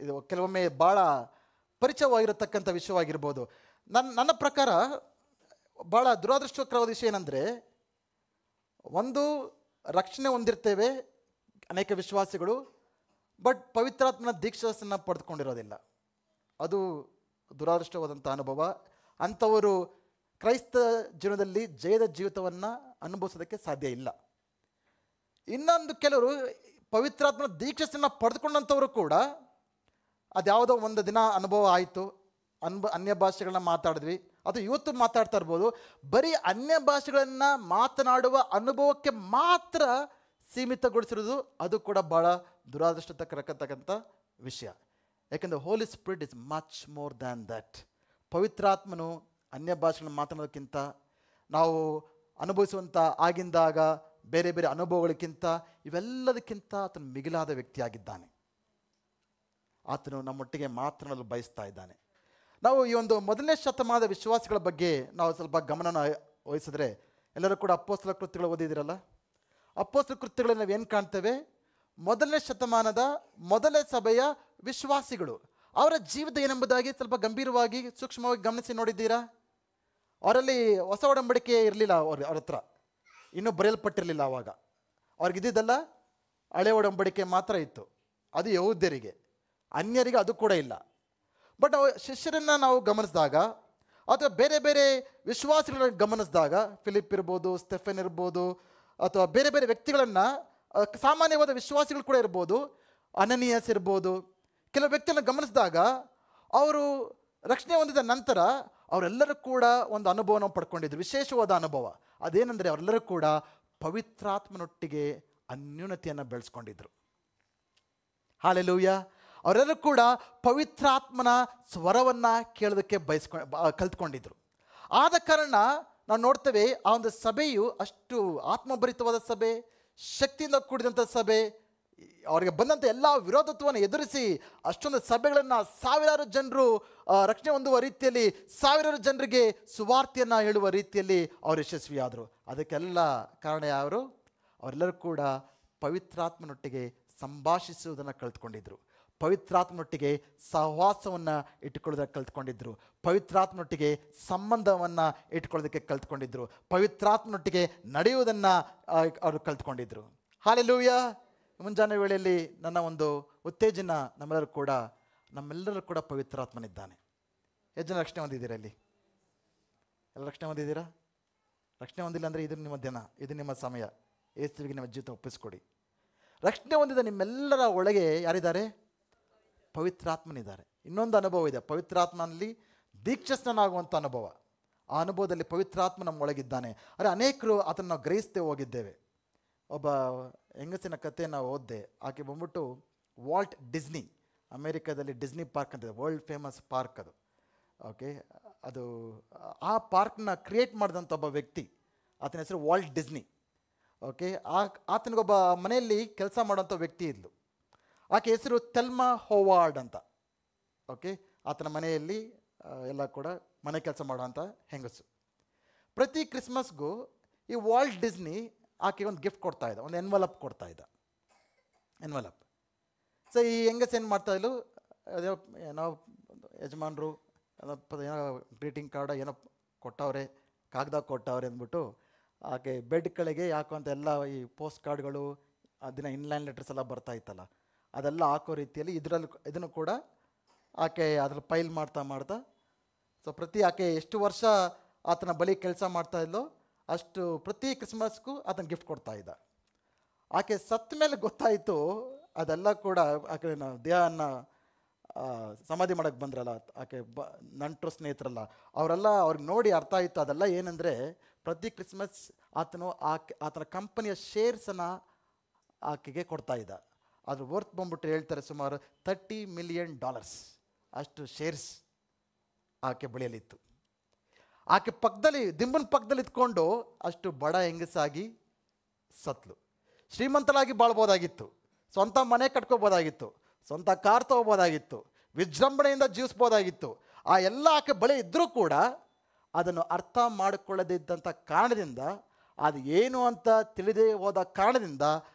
ಇದು ಕೆಲವೊಮ್ಮೆ ಭಾಳ ಪರಿಚಯವಾಗಿರತಕ್ಕಂಥ ವಿಷಯವಾಗಿರ್ಬೋದು. ನನ್ನ ಪ್ರಕಾರ ಭಾಳ ದುರಾದೃಷ್ಟಕರವಾದ ವಿಷಯ ಏನಂದರೆ, ಒಂದು ರಕ್ಷಣೆ ಹೊಂದಿರ್ತೇವೆ ಅನೇಕ ವಿಶ್ವಾಸಿಗಳು, ಬಟ್ ಪವಿತ್ರಾತ್ಮನ ದೀಕ್ಷಾಸನ್ನು ಪಡೆದುಕೊಂಡಿರೋದಿಲ್ಲ. ಅದು ದುರಾದೃಷ್ಟವಾದಂಥ ಅನುಭವ. ಅಂಥವರು ಕ್ರೈಸ್ತ ಜೀವನದಲ್ಲಿ ಜಯದ ಜೀವಿತವನ್ನು ಅನುಭವಿಸೋದಕ್ಕೆ ಸಾಧ್ಯ ಇಲ್ಲ. ಇನ್ನೊಂದು ಕೆಲವರು ಪವಿತ್ರಾತ್ಮನ ದೀಕ್ಷೆಯನ್ನು ಪಡೆದುಕೊಂಡಂಥವರು ಕೂಡ ಅದ್ಯಾವುದೋ ಒಂದು ದಿನ ಅನುಭವ ಆಯಿತು, ಅನ್ಯ ಭಾಷೆಗಳನ್ನ ಮಾತಾಡಿದ್ವಿ, ಅದು ಇವತ್ತು ಮಾತಾಡ್ತಾ ಇರ್ಬೋದು, ಬರೀ ಅನ್ಯ ಭಾಷೆಗಳನ್ನು ಮಾತನಾಡುವ ಅನುಭವಕ್ಕೆ ಮಾತ್ರ ಸೀಮಿತಗೊಳಿಸಿರೋದು ಅದು ಕೂಡ ಭಾಳ ದುರಾದೃಷ್ಟಕರತಕ್ಕಂಥ ವಿಷಯ. ಯಾಕೆಂದರೆ holy spirit is much more than that. ಪವಿತ್ರಾತ್ಮನು ಅನ್ಯ ಭಾಷೆಗಳನ್ನು ಮಾತನಾಡೋದಕ್ಕಿಂತ, ನಾವು ಅನುಭವಿಸುವಂಥ ಆಗಿಂದಾಗ ಬೇರೆ ಬೇರೆ ಅನುಭವಗಳಿಗಿಂತ, ಇವೆಲ್ಲದಕ್ಕಿಂತ ಆತನು ಮಿಗಿಲಾದ ವ್ಯಕ್ತಿಯಾಗಿದ್ದಾನೆ. ಆತನು ನಮ್ಮೊಟ್ಟಿಗೆ ಮಾತನಾಡಲು ಬಯಸ್ತಾ ಇದ್ದಾನೆ. ನಾವು ಈ ಒಂದು ಮೊದಲನೇ ಶತಮಾನದ ವಿಶ್ವಾಸಿಗಳ ಬಗ್ಗೆ ನಾವು ಸ್ವಲ್ಪ ಗಮನನ ವಹಿಸಿದ್ರೆ, ಎಲ್ಲರೂ ಕೂಡ ಅಪೊಸ್ತಲ ಕೃತ್ಯಗಳು ಓದಿದಿರಲ್ಲ. ಅಪೊಸ್ತಲ ಕೃತ್ಯಗಳಲ್ಲಿ ನಾವು ಏನು ಕಾಣ್ತೇವೆ? ಮೊದಲನೇ ಶತಮಾನದ ಮೊದಲನೇ ಸಭೆಯ ವಿಶ್ವಾಸಿಗಳು, ಅವರ ಜೀವಿತ ಏನೆಂಬುದಾಗಿ ಸ್ವಲ್ಪ ಗಂಭೀರವಾಗಿ ಸೂಕ್ಷ್ಮವಾಗಿ ಗಮನಿಸಿ ನೋಡಿದ್ದೀರಾ? ಅವರಲ್ಲಿ ಹೊಸ ಒಡಂಬಡಿಕೆ ಇರಲಿಲ್ಲ, ಅವ್ರ ಹತ್ರ ಇನ್ನೂ ಬರೆಯಲ್ಪಟ್ಟಿರಲಿಲ್ಲ. ಆವಾಗ ಅವ್ರಿಗಿದ್ದಿದ್ದಲ್ಲ ಹಳೆ ಒಡಂಬಡಿಕೆ ಮಾತ್ರ ಇತ್ತು. ಅದು ಯಹೂದ್ಯರಿಗೆ, ಅನ್ಯರಿಗೆ ಅದು ಕೂಡ ಇಲ್ಲ. ಬಟ್ ಶಿಷ್ಯರನ್ನು ನಾವು ಗಮನಿಸಿದಾಗ ಅಥವಾ ಬೇರೆ ಬೇರೆ ವಿಶ್ವಾಸಿಗಳನ್ನ ಗಮನಿಸಿದಾಗ, ಫಿಲಿಪ್ ಇರ್ಬೋದು, ಸ್ಟೆಫೆನ್ ಇರ್ಬೋದು, ಅಥವಾ ಬೇರೆ ಬೇರೆ ವ್ಯಕ್ತಿಗಳನ್ನು, ಸಾಮಾನ್ಯವಾದ ವಿಶ್ವಾಸಿಗಳು ಕೂಡ ಇರ್ಬೋದು, ಅನನಿಯಸ್ ಇರ್ಬೋದು, ಕೆಲವು ವ್ಯಕ್ತಿಯನ್ನು ಗಮನಿಸಿದಾಗ ಅವರು ರಕ್ಷಣೆ ಹೊಂದಿದ ನಂತರ ಅವರೆಲ್ಲರೂ ಕೂಡ ಒಂದು ಅನುಭವನ ಪಡ್ಕೊಂಡಿದ್ರು, ವಿಶೇಷವಾದ ಅನುಭವ. ಅದೇನೆಂದರೆ ಅವರೆಲ್ಲರೂ ಕೂಡ ಪವಿತ್ರಾತ್ಮನೊಟ್ಟಿಗೆ ಅನ್ಯೂನತೆಯನ್ನು ಬೆಳೆಸ್ಕೊಂಡಿದ್ರು. ಹಾಲೆಲೂಯಾ. ಅವರೆಲ್ಲರೂ ಕೂಡ ಪವಿತ್ರಾತ್ಮನ ಸ್ವರವನ್ನು ಕೇಳೋದಕ್ಕೆ ಕಲ್ತ್ಕೊಂಡಿದ್ರು. ಆದ ಕಾರಣ ನಾವು ನೋಡ್ತೇವೆ, ಆ ಒಂದು ಸಭೆಯು ಅಷ್ಟು ಆತ್ಮಭರಿತವಾದ ಸಭೆ, ಶಕ್ತಿಯಿಂದ ಕೂಡಿದಂಥ ಸಭೆ, ಅವರಿಗೆ ಬಂದಂಥ ಎಲ್ಲ ವಿರೋಧತ್ವವನ್ನು ಎದುರಿಸಿ ಅಷ್ಟೊಂದು ಸಭೆಗಳನ್ನು ಸಾವಿರಾರು ಜನರು ರಕ್ಷಣೆ ಹೊಂದುವ ರೀತಿಯಲ್ಲಿ, ಸಾವಿರಾರು ಜನರಿಗೆ ಸುವಾರ್ತೆಯನ್ನು ಹೇಳುವ ರೀತಿಯಲ್ಲಿ ಅವರು ಯಶಸ್ವಿಯಾದರು. ಅದಕ್ಕೆಲ್ಲ ಕಾರಣ ಯಾರು? ಅವರೆಲ್ಲರೂ ಕೂಡ ಪವಿತ್ರಾತ್ಮನೊಟ್ಟಿಗೆ ಸಂಭಾಷಿಸುವುದನ್ನು ಕಲ್ತ್ಕೊಂಡಿದ್ರು, ಪವಿತ್ರಾತ್ಮನೊಟ್ಟಿಗೆ ಸಹವಾಸವನ್ನು ಇಟ್ಟುಕೊಳ್ಳೋದಕ್ಕೆ ಕಲ್ತ್ಕೊಂಡಿದ್ರು, ಪವಿತ್ರಾತ್ಮನೊಟ್ಟಿಗೆ ಸಂಬಂಧವನ್ನು ಇಟ್ಕೊಳ್ಳೋದಕ್ಕೆ ಕಲ್ತ್ಕೊಂಡಿದ್ರು, ಪವಿತ್ರಾತ್ಮನೊಟ್ಟಿಗೆ ನಡೆಯುವುದನ್ನು ಅವರು ಕಲ್ತ್ಕೊಂಡಿದ್ರು. ಹಾಲೆಲೂಯಾ. ಮುಂಜಾನೆ ವೇಳೆಯಲ್ಲಿ ನನ್ನ ಒಂದು ಉತ್ತೇಜನ, ನಮ್ಮೆಲ್ಲರೂ ಕೂಡ ಪವಿತ್ರಾತ್ಮನಿದ್ದಾನೆ. ಎಷ್ಟು ಜನ ರಕ್ಷಣೆ ಹೊಂದಿದ್ದೀರಾ? ಇಲ್ಲಿ ಎಲ್ಲ ರಕ್ಷಣೆ ಹೊಂದಿದ್ದೀರಾ? ರಕ್ಷಣೆ ಹೊಂದಿಲ್ಲ ಅಂದರೆ ಇದು ನಿಮ್ಮ ದಿನ, ಇದು ನಿಮ್ಮ ಸಮಯ. ಯೇಸುವಿಗೆ ನಿಮ್ಮ ಜೀವಿತ ಒಪ್ಪಿಸ್ಕೊಡಿ. ರಕ್ಷಣೆ ಹೊಂದಿದ ನಿಮ್ಮೆಲ್ಲರ ಒಳಗೆ ಯಾರಿದ್ದಾರೆ? ಪವಿತ್ರಾತ್ಮನಿದ್ದಾರೆ. ಇನ್ನೊಂದು ಅನುಭವ ಇದೆ, ಪವಿತ್ರಾತ್ಮನಲ್ಲಿ ದೀಕ್ಷಾಸ್ನಾಗುವಂಥ ಅನುಭವ. ಆ ಅನುಭವದಲ್ಲಿ ಪವಿತ್ರಾತ್ಮ ನಮ್ಮ ಒಳಗಿದ್ದಾನೆ. ಆದರೆ ಅನೇಕರು ಅದನ್ನು ನಾವು ಗ್ರಹಿಸದೆ ಹೋಗಿದ್ದೇವೆ. ಒಬ್ಬ ಹೆಂಗಸಿನ ಕಥೆ ನಾವು ಓದಿದೆ. ಆಕೆ ಬಂದ್ಬಿಟ್ಟು ವಾಲ್ಟ್ ಡಿಸ್ನಿ, ಅಮೇರಿಕಾದಲ್ಲಿ ಡಿಸ್ನಿ ಪಾರ್ಕ್ ಅಂತಿದೆ, ವರ್ಲ್ಡ್ ಫೇಮಸ್ ಪಾರ್ಕ್ ಅದು. ಓಕೆ, ಅದು ಆ ಪಾರ್ಕ್ನ ಕ್ರಿಯೇಟ್ ಮಾಡಿದಂಥ ಒಬ್ಬ ವ್ಯಕ್ತಿ, ಆತನ ಹೆಸರು ವಾಲ್ಟ್ ಡಿಸ್ನಿ. ಓಕೆ, ಆತನಿಗೊಬ್ಬ ಮನೆಯಲ್ಲಿ ಕೆಲಸ ಮಾಡೋಂಥ ವ್ಯಕ್ತಿ ಇದ್ಲು. ಆಕೆ ಹೆಸರು ಥೆಲ್ಮಾ ಹೋವಾರ್ಡ್ ಅಂತ. ಓಕೆ, ಆತನ ಮನೆಯಲ್ಲಿ ಎಲ್ಲ ಕೂಡ ಮನೆ ಕೆಲಸ ಮಾಡೋಂಥ ಹೆಂಗಸು. ಪ್ರತಿ ಕ್ರಿಸ್ಮಸ್ಗೂ ಈ ವಾಲ್ಟ್ ಡಿಸ್ನಿ ಆಕೆಗೆ ಒಂದು ಗಿಫ್ಟ್ ಕೊಡ್ತಾ ಇದ್ದ, ಒಂದು ಎನ್ವಲಪ್ ಕೊಡ್ತಾ ಇದ್ದ, ಎನ್ವಲಪ್. ಸೊ ಈ ಹೆಂಗಸ್ ಏನು ಮಾಡ್ತಾಯಿದ್ಲು, ಅದೇ ಏನೋ ಯಜಮಾನರು ಏನೋ ಗ್ರೀಟಿಂಗ್ ಕಾರ್ಡ ಏನೋ ಕೊಟ್ಟವ್ರೆ, ಕಾಗದ ಕೊಟ್ಟವ್ರೆ ಅಂದ್ಬಿಟ್ಟು ಆಕೆ ಬೆಡ್ ಕೆಳಗೆ ಹಾಕುವಂಥ ಎಲ್ಲ ಈ ಪೋಸ್ಟ್ ಕಾರ್ಡ್ಗಳು, ಅದನ್ನ ಇನ್ಲೈನ್ ಲೆಟರ್ಸ್ ಎಲ್ಲ ಬರ್ತಾ ಇತ್ತಲ್ಲ, ಅದೆಲ್ಲ ಹಾಕೋ ರೀತಿಯಲ್ಲಿ ಇದನ್ನು ಕೂಡ ಆಕೆ ಅದ್ರಲ್ಲಿ ಫೈಲ್ ಮಾಡ್ತಾ ಸೊ ಆಕೆ ಎಷ್ಟು ವರ್ಷ ಆತನ ಬಳಿ ಕೆಲಸ ಮಾಡ್ತಾ ಇದ್ಲೋ ಅಷ್ಟು ಪ್ರತಿ ಕ್ರಿಸ್ಮಸ್ಗೂ ಆತನ ಗಿಫ್ಟ್ ಕೊಡ್ತಾ ಇದ್ದ. ಆಕೆ ಸತ್ತ ಮೇಲೆ ಗೊತ್ತಾಯಿತು ಅದೆಲ್ಲ ಕೂಡ ಆಕೆ ದೇಹನ ಸಮಾಧಿ ಮಾಡೋಕ್ಕೆ ಬಂದ್ರಲ್ಲ ಆಕೆ ನಂಟರು ಸ್ನೇಹಿತರಲ್ಲ, ಅವ್ರಿಗೆ ನೋಡಿ ಅರ್ಥ ಆಯಿತು ಅದೆಲ್ಲ ಏನಂದರೆ ಪ್ರತಿ ಕ್ರಿಸ್ಮಸ್ ಆತನ ಕಂಪನಿಯ ಶೇರ್ಸನ್ನು ಆಕೆಗೆ ಕೊಡ್ತಾ ಇದ್ದ. ಅದ್ರ ವರ್ತ್ ಬಂದ್ಬಿಟ್ಟು ಹೇಳ್ತಾರೆ ಸುಮಾರು $30 million ಅಷ್ಟು ಶೇರ್ಸ್ ಆಕೆ ಬಳಿಯಲ್ಲಿತ್ತು. ಆಕೆ ದಿಂಬನ ಪಕ್ಕದಲ್ಲಿ ಇದ್ಕೊಂಡು ಅಷ್ಟು ಬಡ ಹೆಂಗಸಾಗಿ ಸತ್ಲು. ಶ್ರೀಮಂತರಾಗಿ ಬಾಳ್ಬೋದಾಗಿತ್ತು, ಸ್ವಂತ ಮನೆ ಕಟ್ಕೋಬೋದಾಗಿತ್ತು, ಸ್ವಂತ ಕಾರ್ ತೊಗೋಬೋದಾಗಿತ್ತು, ವಿಜೃಂಭಣೆಯಿಂದ ಜೀವಿಸ್ಬೋದಾಗಿತ್ತು. ಆ ಎಲ್ಲ ಆಕೆ ಬಳಿ ಇದ್ದರೂ ಕೂಡ ಅದನ್ನು ಅರ್ಥ ಮಾಡಿಕೊಳ್ಳದಿದ್ದಂಥ ಕಾರಣದಿಂದ, ಅದು ಏನು ಅಂತ ತಿಳಿದೇ ಹೋದ ಕಾರಣದಿಂದ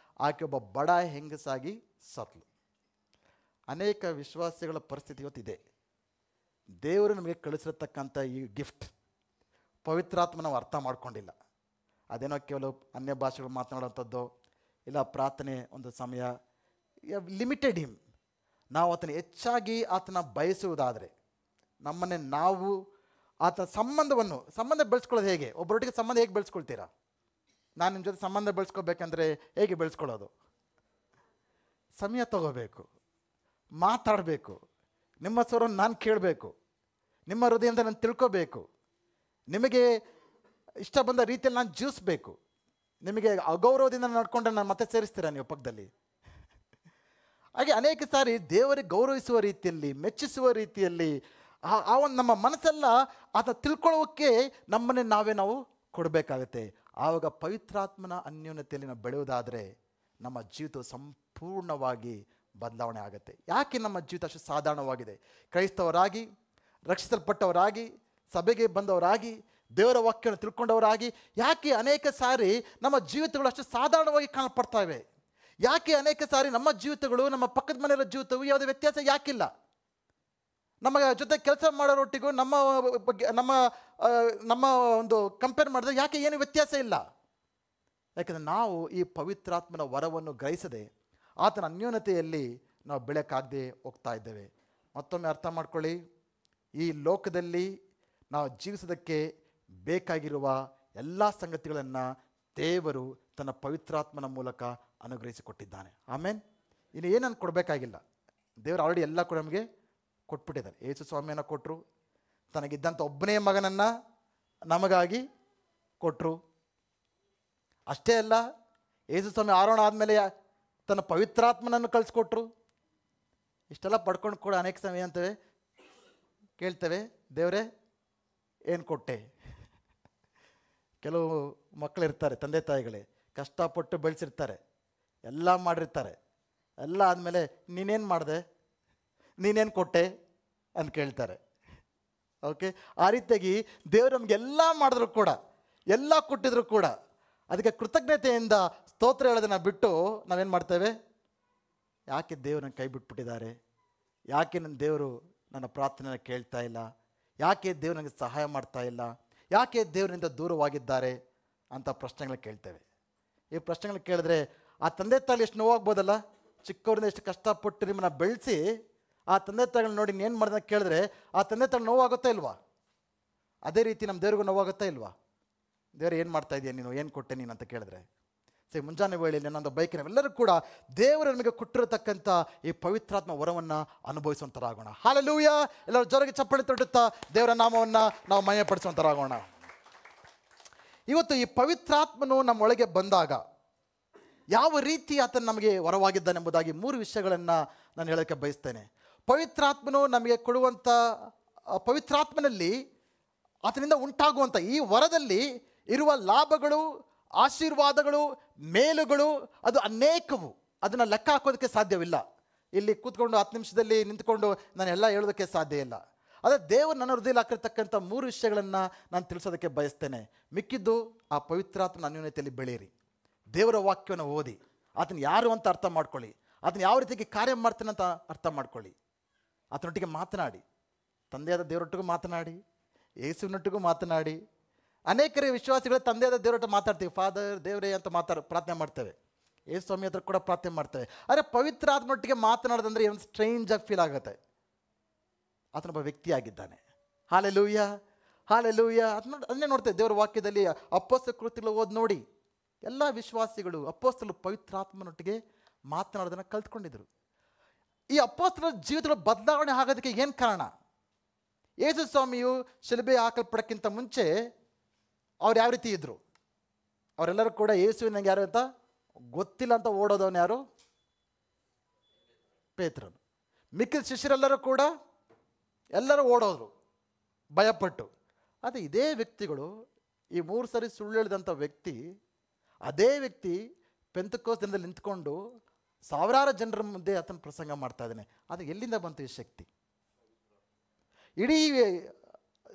ಆಕೆ ಒಬ್ಬ ಬಡ ಹೆಂಗಸಾಗಿ ಸತ್ಲು. ಅನೇಕ ವಿಶ್ವಾಸಿಗಳ ಪರಿಸ್ಥಿತಿ ಇವತ್ತಿದೆ. ದೇವರು ನಮಗೆ ಕಳಿಸಿರತಕ್ಕಂಥ ಈ ಗಿಫ್ಟ್ ಪವಿತ್ರಾತ್ಮ ನಾವು ಅರ್ಥ ಮಾಡ್ಕೊಂಡಿಲ್ಲ. ಅದೇನೋ ಕೇವಲ ಅನ್ಯ ಭಾಷೆಗಳು ಮಾತನಾಡುವಂಥದ್ದು, ಇಲ್ಲ ಪ್ರಾರ್ಥನೆ ಒಂದು ಸಮಯ, ಲಿಮಿಟೆಡ್ ಹಿಮ್. ನಾವು ಆತನ ಹೆಚ್ಚಾಗಿ ಆತನ ಬಯಸುವುದಾದರೆ ನಮ್ಮನ್ನೇ ನಾವು ಆತನ ಸಂಬಂಧ ಬೆಳೆಸ್ಕೊಳ್ಳೋದು ಹೇಗೆ? ಒಬ್ಬರೊಟ್ಟಿಗೆ ಸಂಬಂಧ ಹೇಗೆ ಬೆಳೆಸ್ಕೊಳ್ತೀರಾ? ನಾನು ನಿಮ್ಮ ಜೊತೆ ಸಂಬಂಧ ಬೆಳೆಸ್ಕೋಬೇಕಂದ್ರೆ ಹೇಗೆ ಬೆಳೆಸ್ಕೊಳ್ಳೋದು? ಸಮಯ ತಗೋಬೇಕು, ಮಾತಾಡಬೇಕು, ನಿಮ್ಮ ಸ್ವರವನ್ನು ನಾನು ಕೇಳಬೇಕು, ನಿಮ್ಮ ಹೃದಯದಿಂದ ನಾನು ತಿಳ್ಕೋಬೇಕು, ನಿಮಗೆ ಇಷ್ಟ ಬಂದ ರೀತಿಯಲ್ಲಿ ನಾನು ಜೀವಿಸ್ಬೇಕು. ನಿಮಗೆ ಅಗೌರವದಿಂದ ನಡ್ಕೊಂಡ್ರೆ ನಾನು ಮತ್ತೆ ಸೇರಿಸ್ತೀರಾ ನೀವು ಪಕ್ಕದಲ್ಲಿ? ಹಾಗೆ ಅನೇಕ ಸಾರಿ ದೇವರಿಗೆ ಗೌರವಿಸುವ ರೀತಿಯಲ್ಲಿ, ಮೆಚ್ಚಿಸುವ ರೀತಿಯಲ್ಲಿ ಆ ಒಂದು ನಮ್ಮ ಮನಸ್ಸೆಲ್ಲ ಆತ ತಿಳ್ಕೊಳ್ಳೋಕ್ಕೆ ನಮ್ಮನ್ನೇ ನಾವು ಕೊಡಬೇಕಾಗತ್ತೆ. ಆವಾಗ ಪವಿತ್ರಾತ್ಮನ ಅನ್ಯೋನ್ಯತೆಯಲ್ಲಿ ನಾವು ಬೆಳೆಯೋದಾದರೆ ನಮ್ಮ ಜೀವಿತ ಸಂಪೂರ್ಣವಾಗಿ ಬದಲಾವಣೆ ಆಗುತ್ತೆ. ಯಾಕೆ ನಮ್ಮ ಜೀವಿತ ಅಷ್ಟು ಸಾಧಾರಣವಾಗಿದೆ? ಕ್ರೈಸ್ತವರಾಗಿ, ರಕ್ಷಿಸಲ್ಪಟ್ಟವರಾಗಿ, ಸಭೆಗೆ ಬಂದವರಾಗಿ, ದೇವರ ವಾಕ್ಯವನ್ನು ತಿಳ್ಕೊಂಡವರಾಗಿ ಯಾಕೆ ಅನೇಕ ಸಾರಿ ನಮ್ಮ ಜೀವಿತಗಳು ಅಷ್ಟು ಸಾಧಾರಣವಾಗಿ ಕಾಣಪಡ್ತವೆ? ಯಾಕೆ ಅನೇಕ ಸಾರಿ ನಮ್ಮ ಜೀವಿತಗಳು ನಮ್ಮ ಪಕ್ಕದ ಮನೆಯವರ ಜೀವಿತವು ಯಾವುದೇ ವ್ಯತ್ಯಾಸ ಯಾಕಿಲ್ಲ? ನಮ್ಮ ಜೊತೆ ಕೆಲಸ ಮಾಡೋರೊಟ್ಟಿಗೂ ನಮ್ಮ ಒಂದು ಕಂಪೇರ್ ಮಾಡಿದ್ರೆ ಯಾಕೆ ಏನು ವ್ಯತ್ಯಾಸ ಇಲ್ಲ? ಯಾಕೆಂದರೆ ನಾವು ಈ ಪವಿತ್ರಾತ್ಮನ ವರವನ್ನು ಗ್ರಹಿಸದೆ ಆತನ ಅನ್ಯೋನ್ಯತೆಯಲ್ಲಿ ನಾವು ಬೆಳಕಾಗದೆ ಹೋಗ್ತಾ ಇದ್ದೇವೆ. ಮತ್ತೊಮ್ಮೆ ಅರ್ಥ ಮಾಡ್ಕೊಳ್ಳಿ, ಈ ಲೋಕದಲ್ಲಿ ನಾವು ಜೀವಿಸೋದಕ್ಕೆ ಬೇಕಾಗಿರುವ ಎಲ್ಲ ಸಂಗತಿಗಳನ್ನು ದೇವರು ತನ್ನ ಪವಿತ್ರಾತ್ಮನ ಮೂಲಕ ಅನುಗ್ರಹಿಸಿಕೊಟ್ಟಿದ್ದಾನೆ. ಆಮೇನ್. ಇನ್ನು ಏನನ್ನು ಕೊಡಬೇಕಾಗಿಲ್ಲ, ದೇವರು ಆಲ್ರೆಡಿ ಎಲ್ಲ ಕೂಡ ನಮಗೆ ಕೊಟ್ಬಿಟ್ಟಿದ್ದಾನೆ. ಯೇಸು ಸ್ವಾಮಿಯನ್ನು ಕೊಟ್ಟರು, ತನಗಿದ್ದಂಥ ಒಬ್ಬನೇ ಮಗನನ್ನು ನಮಗಾಗಿ ಕೊಟ್ಟರು. ಅಷ್ಟೇ ಅಲ್ಲ, ಯೇಸು ಸ್ವಾಮಿ ಆರೋಹಣ ಆದಮೇಲೆ ತನ್ನ ಪವಿತ್ರಾತ್ಮನನ್ನು ಕಳಿಸ್ಕೊಟ್ರು. ಇಷ್ಟೆಲ್ಲ ಪಡ್ಕೊಂಡು ಕೂಡ ಅನೇಕ ಸಮಯ ಅಂತೇವೆ ಕೇಳ್ತೇವೆ, ದೇವರೇ ಏನು ಕೊಟ್ಟೆ? ಕೆಲವು ಮಕ್ಕಳಿರ್ತಾರೆ, ತಂದೆ ತಾಯಿಗಳೇ ಕಷ್ಟಪಟ್ಟು ಬೆಳೆಸಿರ್ತಾರೆ, ಎಲ್ಲ ಮಾಡಿರ್ತಾರೆ, ಎಲ್ಲ ಆದಮೇಲೆ ನೀನೇನು ಮಾಡಿದೆ, ನೀನೇನು ಕೊಟ್ಟೆ ಅಂತ ಕೇಳ್ತಾರೆ. ಓಕೆ, ಆ ರೀತಿಯಾಗಿ ದೇವರು ನಮಗೆಲ್ಲ ಮಾಡಿದ್ರು ಕೂಡ, ಎಲ್ಲ ಕೊಟ್ಟಿದ್ರು ಕೂಡ ಅದಕ್ಕೆ ಕೃತಜ್ಞತೆಯಿಂದ ಸ್ತೋತ್ರ ಹೇಳೋದನ್ನು ಬಿಟ್ಟು ನಾವೇನು ಮಾಡ್ತೇವೆ? ಯಾಕೆ ದೇವರು ನನ್ನ ಕೈ ಬಿಟ್ಬಿಟ್ಟಿದ್ದಾರೆ, ಯಾಕೆ ನನ್ನ ದೇವರು ನನ್ನ ಪ್ರಾರ್ಥನೆನ ಕೇಳ್ತಾ ಇಲ್ಲ, ಯಾಕೆ ದೇವರು ನನಗೆ ಸಹಾಯ ಮಾಡ್ತಾ ಇಲ್ಲ, ಯಾಕೆ ದೇವರಿಂದ ದೂರವಾಗಿದ್ದಾರೆ ಅಂತ ಪ್ರಶ್ನೆಗಳು ಕೇಳ್ತೇವೆ. ಈ ಪ್ರಶ್ನೆಗಳು ಕೇಳಿದ್ರೆ ಆ ತಂದೆ ತಾಯಿ ಎಷ್ಟು ನೋವಾಗ್ಬೋದಲ್ಲ. ಚಿಕ್ಕವರಿಂದ ಎಷ್ಟು ಕಷ್ಟಪಟ್ಟು ನಿಮ್ಮನ್ನ ಬೆಳೆಸಿ ಆ ತಂದೆ ತಾಯಿಗಳನ್ನ ನೋಡಿ ಏನು ಮಾಡಿದ ಕೇಳಿದ್ರೆ ಆ ತಂದೆ ತಾಯಿ ನೋವಾಗುತ್ತಾ ಇಲ್ವಾ? ಅದೇ ರೀತಿ ನಮ್ಮ ದೇವ್ರಿಗೂ ನೋವಾಗುತ್ತಾ ಇಲ್ವಾ? ದೇವರು ಏನು ಮಾಡ್ತಾ ಇದೆಯಾ ನೀನು, ಏನು ಕೊಟ್ಟೆ ನೀನು ಅಂತ ಕೇಳಿದ್ರೆ. ಸರಿ, ಮುಂಜಾನೆ ವೇಳೆಯಲ್ಲಿ ನನ್ನೊಂದು ಬೈಕಿನ ಎಲ್ಲರೂ ಕೂಡ ದೇವರು ನಮಗೆ ಕೊಟ್ಟಿರತಕ್ಕಂಥ ಈ ಪವಿತ್ರಾತ್ಮ ವರವನ್ನು ಅನುಭವಿಸುವಂಥರಾಗೋಣ. ಹಲ್ಲೆಲೂಯಾ! ಎಲ್ಲರೂ ಜೋರಾಗಿ ಚಪ್ಪಾಳೆ ತಟ್ಟುತ್ತಾ ದೇವರ ನಾಮವನ್ನು ನಾವು ಮಹಿಮೆಪಡಿಸುವಂಥರಾಗೋಣ. ಇವತ್ತು ಈ ಪವಿತ್ರಾತ್ಮನು ನಮ್ಮೊಳಗೆ ಬಂದಾಗ ಯಾವ ರೀತಿ ಆತನು ನಮಗೆ ವರವಾಗಿದ್ದಾನೆಂಬುದಾಗಿ 3 ವಿಷಯಗಳನ್ನು ನಾನು ಹೇಳೋಕ್ಕೆ ಬಯಸ್ತೇನೆ. ಪವಿತ್ರಾತ್ಮನು ನಮಗೆ ಕೊಡುವಂಥ ಪವಿತ್ರಾತ್ಮನಲ್ಲಿ ಆತನಿಂದ ಉಂಟಾಗುವಂಥ ಈ ವರದಲ್ಲಿ ಇರುವ ಲಾಭಗಳು, ಆಶೀರ್ವಾದಗಳು, ಮೇಲುಗಳು ಅದು ಅನೇಕವು. ಅದನ್ನು ಲೆಕ್ಕ ಹಾಕೋದಕ್ಕೆ ಸಾಧ್ಯವಿಲ್ಲ. ಇಲ್ಲಿ ಕೂತ್ಕೊಂಡು 10 ನಿಮಿಷದಲ್ಲಿ ನಿಂತ್ಕೊಂಡು ನಾನು ಎಲ್ಲ ಹೇಳೋದಕ್ಕೆ ಸಾಧ್ಯ ಇಲ್ಲ. ಆದರೆ ದೇವರು ನನ್ನ ಹೃದಯದಲ್ಲಿ ಹಾಕಿರ್ತಕ್ಕಂಥ 3 ವಿಷಯಗಳನ್ನು ನಾನು ತಿಳಿಸೋದಕ್ಕೆ ಬಯಸ್ತೇನೆ. ಮಿಕ್ಕಿದ್ದು ಆ ಪವಿತ್ರಾತ್ಮನ ಅನ್ಯೋನ್ಯತೆಯಲ್ಲಿ ಬೆಳೀರಿ. ದೇವರ ವಾಕ್ಯವನ್ನು ಓದಿ, ಆತನ ಯಾರು ಅಂತ ಅರ್ಥ ಮಾಡ್ಕೊಳ್ಳಿ, ಆತನ ಯಾವ ರೀತಿಗೆ ಕಾರ್ಯ ಮಾಡ್ತಾನೆ ಅಂತ ಅರ್ಥ ಮಾಡ್ಕೊಳ್ಳಿ. ಆತನೊಟ್ಟಿಗೆ ಮಾತನಾಡಿ, ತಂದೆಯಾದ ದೇವರೊಟ್ಟಿಗೂ ಮಾತನಾಡಿ, ಯೇಸುವಿನೊಟ್ಟಿಗೂ ಮಾತನಾಡಿ. ಅನೇಕರೇ ವಿಶ್ವಾಸಿಗಳೇ ತಂದೆಯಾದ ದೇವರೊಟ್ಟು ಮಾತಾಡ್ತೀವಿ, ಫಾದರ್ ದೇವರೇ ಅಂತ ಪ್ರಾರ್ಥನೆ ಮಾಡ್ತೇವೆ, ಯೇಸು ಸ್ವಾಮಿ ಹತ್ರ ಕೂಡ ಪ್ರಾರ್ಥನೆ ಮಾಡ್ತೇವೆ. ಆದರೆ ಪವಿತ್ರಾತ್ಮನೊಟ್ಟಿಗೆ ಮಾತನಾಡೋದಂದ್ರೆ ಒಂದು ಸ್ಟ್ರೇಂಜ್ ಆಗಿ ಫೀಲ್ ಆಗುತ್ತೆ. ಆತನೊಬ್ಬ ವ್ಯಕ್ತಿಯಾಗಿದ್ದಾನೆ. ಹಲ್ಲೆಲೂಯಾ, ಹಲ್ಲೆಲೂಯಾ. ಅದನ್ನೇ ನೋಡ್ತೇವೆ ದೇವರ ವಾಕ್ಯದಲ್ಲಿ. ಅಪೊಸ್ತಲ ಕೃತ್ಯಗಳು ಓದಿ ನೋಡಿ, ಎಲ್ಲ ವಿಶ್ವಾಸಿಗಳು ಅಪೊಸ್ತಲರು ಪವಿತ್ರಾತ್ಮನೊಟ್ಟಿಗೆ ಮಾತನಾಡೋದನ್ನು ಕಲ್ತ್ಕೊಂಡಿದ್ರು. ಈ ಅಪೊಸ್ತಲರ ಜೀವಿತಗಳ ಬದಲಾವಣೆ ಆಗೋದಕ್ಕೆ ಏನು ಕಾರಣ? ಯೇಸು ಸ್ವಾಮಿಯು ಶಿಲುಬೆ ಹಾಕಲ್ಪಡೋಕ್ಕಿಂತ ಮುಂಚೆ ಅವ್ರು ಯಾವ ರೀತಿ ಇದ್ದರು? ಅವರೆಲ್ಲರೂ ಕೂಡ ಯೇಸುವಿನ ನಂಗೆ ಯಾರು ಅಂತ ಗೊತ್ತಿಲ್ಲ ಅಂತ ಓಡೋದವನು ಯಾರು? ಪೇತ್ರನು. ಮಿಕ್ಕಿದ ಶಿಷ್ಯರೆಲ್ಲರೂ ಕೂಡ ಎಲ್ಲರೂ ಓಡೋದ್ರು ಭಯಪಟ್ಟು. ಆದರೆ ಇದೇ ವ್ಯಕ್ತಿಗಳು, ಈ 3 ಸರಿ ಸುಳ್ಳು ಹೇಳಿದಂಥ ವ್ಯಕ್ತಿ, ಅದೇ ವ್ಯಕ್ತಿ ಪೆಂತೆಕೋಸ್ತ ದಿನದಲ್ಲಿ ನಿಂತ್ಕೊಂಡು ಸಾವಿರಾರು ಜನರ ಮುಂದೆ ಆತನ ಪ್ರಸಂಗ ಮಾಡ್ತಾ ಇದ್ದಾನೆ. ಅದು ಎಲ್ಲಿಂದ ಬಂತು ಈ ಶಕ್ತಿ? ಇಡೀ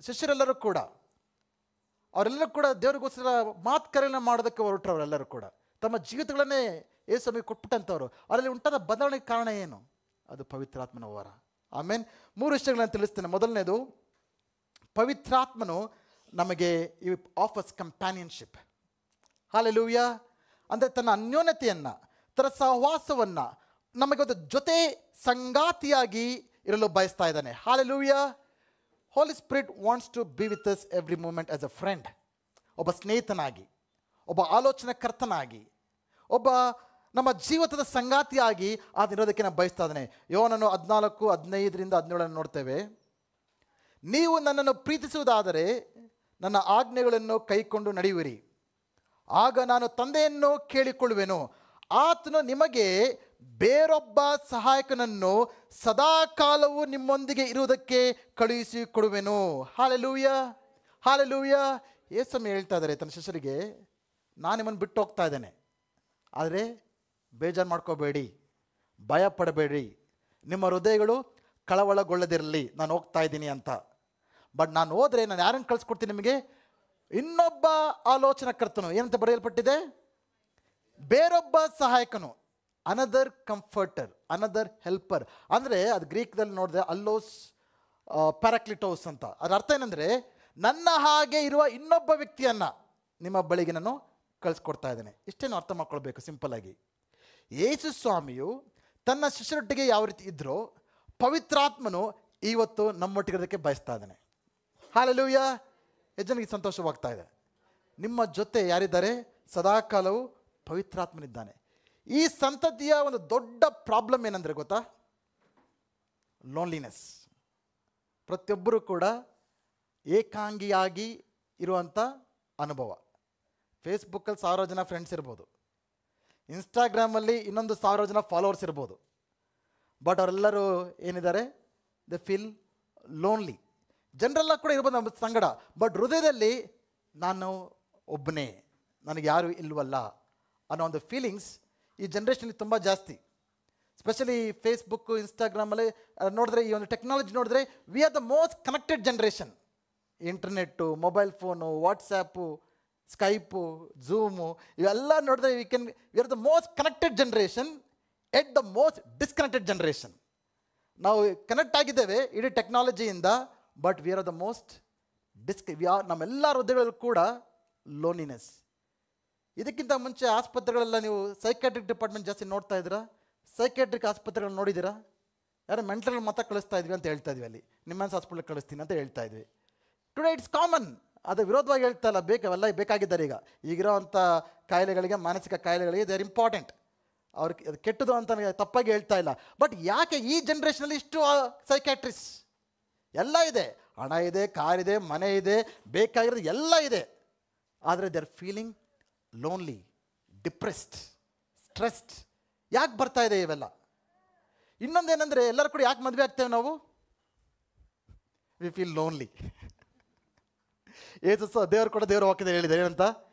ಶಿಷ್ಯರೆಲ್ಲರೂ ಕೂಡ ಅವರೆಲ್ಲರೂ ಕೂಡ ದೇವರಿಗೋಸ್ಕರ ಮಾತು ಕರೆಯನ್ನು ಮಾಡೋದಕ್ಕೆ ಹೊರಟರು. ಅವರೆಲ್ಲರೂ ಕೂಡ ತಮ್ಮ ಜೀವಿತಗಳನ್ನೇ ಯೇಸು ಸ್ವಾಮಿಗೆ ಕೊಟ್ಬಿಟ್ಟಂಥವ್ರು. ಅದರಲ್ಲಿ ಉಂಟಾದ ಬದಲಾವಣೆಗೆ ಕಾರಣ ಏನು? ಅದು ಪವಿತ್ರಾತ್ಮನ ವರ. ಆಮೇಲೆ 3 ವಿಷಯಗಳನ್ನು ತಿಳಿಸ್ತೇನೆ. ಮೊದಲನೇದು, ಪವಿತ್ರಾತ್ಮನು ನಮಗೆ ಈ ಆಫರ್ಸ್ ಕಂಪ್ಯಾನಿಯನ್ಶಿಪ್. ಹಲ್ಲೆಲೂಯಾ. ಅಂದರೆ ತನ್ನ ಅನ್ಯೋನ್ಯತೆಯನ್ನು, ತನ್ನ ಸಹವಾಸವನ್ನು ನಮಗೆ ಒಂದು ಜೊತೆ ಸಂಗಾತಿಯಾಗಿ ಇರಲು ಬಯಸ್ತಾ ಇದ್ದಾನೆ. Hallelujah. Holy Spirit wants to be with us every moment as a friend. ಒಬ್ಬ ಸ್ನೇಹಿತನಾಗಿ, ಒಬ್ಬ ಆಲೋಚನಾಕರ್ತನಾಗಿ, ಒಬ್ಬ ನಮ್ಮ ಜೀವಿತದ ಸಂಗಾತಿಯಾಗಿ ಇರೋದಕ್ಕೆ ನಾನು ಬಯಸ್ತಾ ಇದ್ದಾನೆ. ಯೋಹನನು 14:15-17 ನೋಡ್ತೇವೆ. ನೀವು ನನ್ನನ್ನು ಪ್ರೀತಿಸುವುದಾದರೆ ನನ್ನ ಆಜ್ಞೆಗಳನ್ನು ಕೈಕೊಂಡು ನಡೆಯುವಿರಿ, ಆಗ ನಾನು ತಂದೆಯನ್ನು ಕೇಳಿಕೊಳ್ಳುವೆನು, ಆತನು ನಿಮಗೆ ಬೇರೊಬ್ಬ ಸಹಾಯಕನನ್ನು ಸದಾಕಾಲವು ನಿಮ್ಮೊಂದಿಗೆ ಇರುವುದಕ್ಕೆ ಕಳುಹಿಸಿ ಕೊಡುವೆನು. Hallelujah, hallelujah. ಯೇಸು ಹೇಳ್ತಾ ಇದ್ದಾರೆ ತನ್ನ ಶಿಷ್ಯರಿಗೆ, ನಾನು ನಿಮ್ಮನ್ನು ಬಿಟ್ಟು ಹೋಗ್ತಾ ಇದ್ದೇನೆ, ಆದರೆ ಬೇಜಾರು ಮಾಡ್ಕೋಬೇಡಿ, ಭಯ ಪಡಬೇಡಿ, ನಿಮ್ಮ ಹೃದಯಗಳು ಕಳವಳಗೊಳ್ಳದಿರಲಿ, ನಾನು ಹೋಗ್ತಾ ಇದ್ದೀನಿ ಅಂತ. ಬಟ್ ನಾನು ಹೋದರೆ ನಾನು ಯಾರನ್ನು ಕಳಿಸ್ಕೊಡ್ತೀನಿ ನಿಮಗೆ? ಇನ್ನೊಬ್ಬ ಆಲೋಚನಾಕರ್ತನು. ಏನಂತ ಬರೆಯಲ್ಪಟ್ಟಿದೆ? ಬೇರೊಬ್ಬ ಸಹಾಯಕನು. Another comforter, another helper. ಅಂದರೆ ಅದು ಗ್ರೀಕ್ದಲ್ಲಿ ನೋಡಿದ್ರೆ ಅಲ್ಲೋಸ್ ಪ್ಯಾರಾಕ್ಲಿಟೋಸ್ ಅಂತ. ಅದರ ಅರ್ಥ ಏನಂದರೆ, ನನ್ನ ಹಾಗೆ ಇರುವ ಇನ್ನೊಬ್ಬ ವ್ಯಕ್ತಿಯನ್ನು ನಿಮ್ಮ ಬಳಿಗೆ ನಾನು ಕಳಿಸ್ಕೊಡ್ತಾ ಇದ್ದೇನೆ. ಇಷ್ಟೇನು ಅರ್ಥ ಮಾಡ್ಕೊಳ್ಬೇಕು ಸಿಂಪಲ್ ಆಗಿ. ಯೇಸು ಸ್ವಾಮಿಯು ತನ್ನ ಶಿಷ್ಯರೊಟ್ಟಿಗೆ ಯಾವ ರೀತಿ ಇದ್ರೋ, ಪವಿತ್ರಾತ್ಮನು ಇವತ್ತು ನಮ್ಮೊಟ್ಟಿಗಿರೋದಕ್ಕೆ ಬಯಸ್ತಾ ಇದ್ದಾನೆ. ಹಾಲೆಲೂಯಾ. ಎಷ್ಟು ಜನಕ್ಕೆ ಸಂತೋಷವಾಗ್ತಾ ಇದೆ? ನಿಮ್ಮ ಜೊತೆ ಯಾರಿದ್ದಾರೆ? ಸದಾಕಾಲವು ಪವಿತ್ರಾತ್ಮನಿದ್ದಾನೆ. ಈ ಸಂತತಿಯ ಒಂದು ದೊಡ್ಡ ಪ್ರಾಬ್ಲಮ್ ಏನಂದರೆ ಗೊತ್ತಾ? ಲೋನ್ಲಿನೆಸ್. ಪ್ರತಿಯೊಬ್ಬರೂ ಕೂಡ ಏಕಾಂಗಿಯಾಗಿ ಇರುವಂಥ ಅನುಭವ. ಫೇಸ್ಬುಕ್ಕಲ್ಲಿ 1000 ಜನ ಫ್ರೆಂಡ್ಸ್ ಇರ್ಬೋದು, ಇನ್ಸ್ಟಾಗ್ರಾಮಲ್ಲಿ 1,000 ಜನ ಫಾಲೋವರ್ಸ್ ಇರ್ಬೋದು, ಬಟ್ ಅವರೆಲ್ಲರೂ ಏನಿದ್ದಾರೆ? ದೆ ಫೀಲ್ ಲೋನ್ಲಿ. ಜನರೆಲ್ಲ ಕೂಡ ಇರ್ಬೋದು ನಮ್ಮ ಸಂಗಡ, ಬಟ್ ಹೃದಯದಲ್ಲಿ ನಾನು ಒಬ್ಬನೇ, ನನಗೆ ಯಾರು ಇಲ್ವಲ್ಲ ಅನ್ನೋ ಒಂದು ಫೀಲಿಂಗ್ಸ್ ಈ ಜನ್ರೇಷನಲ್ಲಿ ತುಂಬ ಜಾಸ್ತಿ. ಸ್ಪೆಷಲಿ ಫೇಸ್ಬುಕ್ಕು, ಇನ್ಸ್ಟಾಗ್ರಾಮಲ್ಲಿ ನೋಡಿದ್ರೆ, ಈ ಒಂದು ಟೆಕ್ನಾಲಜಿ ನೋಡಿದ್ರೆ, we are the most connected generation. Internet, mobile phone, WhatsApp, Skype, Zoom, ಇವೆಲ್ಲ ನೋಡಿದ್ರೆ we are the most connected generation at the most disconnected generation. ನಾವು ಕನೆಕ್ಟ್ ಆಗಿದ್ದೇವೆ ಇಡೀ ಟೆಕ್ನಾಲಜಿಯಿಂದ, but we are the most ನಮ್ಮೆಲ್ಲ ಹೃದಯಗಳಲ್ಲೂ ಕೂಡ ಲೋನ್ಲಿನೆಸ್. ಇದಕ್ಕಿಂತ ಮುಂಚೆ ಆಸ್ಪತ್ರೆಗಳೆಲ್ಲ ನೀವು ಸೈಕ್ಯಾಟ್ರಿಕ್ ಡಿಪಾರ್ಟ್ಮೆಂಟ್ ಜಾಸ್ತಿ ನೋಡ್ತಾ ಇದ್ದೀರಾ? ಸೈಕ್ಯಾಟ್ರಿಕ್ ಆಸ್ಪತ್ರೆಗಳನ್ನ ನೋಡಿದ್ದೀರಾ? ಯಾರೋ ಮೆಂಟಲ್ ಮತ ಕಳಿಸ್ತಾ ಇದ್ವಿ ಅಂತ ಹೇಳ್ತಾ ಇದ್ವಿ, ಅಲ್ಲಿ ನಿಮ್ಮೆನ್ಸ್ ಹಾಸ್ಪಿಟ್ಲಿಗೆ ಕಳಿಸ್ತೀನಿ ಅಂತ ಹೇಳ್ತಾ ಇದ್ವಿ. Today it's common. ಅದು ವಿರೋಧವಾಗಿ ಹೇಳ್ತಾ ಇಲ್ಲ, ಅವೆಲ್ಲ ಬೇಕಾಗಿದ್ದಾರೆ. ಈಗಿರೋವಂಥ ಕಾಯಿಲೆಗಳಿಗೆ, ಮಾನಸಿಕ ಕಾಯಿಲೆಗಳಿಗೆ ದೇ ಆರ್ ಇಂಪಾರ್ಟೆಂಟ್. ಅವ್ರಿಗೆ ಅದು ಕೆಟ್ಟದು ಅಂತ ತಪ್ಪಾಗಿ ಹೇಳ್ತಾ ಇಲ್ಲ. ಬಟ್ ಯಾಕೆ ಈ ಜನ್ರೇಷನಲ್ಲಿ ಇಷ್ಟು ಸೈಕ್ಯಾಟ್ರಿಸ್? ಎಲ್ಲ ಇದೆ, ಹಣ ಇದೆ, ಕಾರಿದೆ, ಮನೆ ಇದೆ, ಬೇಕಾಗಿರೋದು ಎಲ್ಲ ಇದೆ. ಆದರೆ they are feeling lonely, depressed, stressed. ಯಾಕೆ ಬರ್ತಾ ಇದೆ ಇವೆಲ್ಲ? ಇನ್ನೊಂದೇನೆಂದರೆ, ಎಲ್ಲರೂ ಕೂಡ ಯಾಕೆ ಮದುವೆ ಆಗ್ತೇವೆ ನಾವು? We feel lonely. ದೇವರು ಕೂಡ ದೇವರ ವಾಕ್ಯದಲ್ಲಿ ಹೇಳಿದ್ದಾರೆ ಏನಂತ?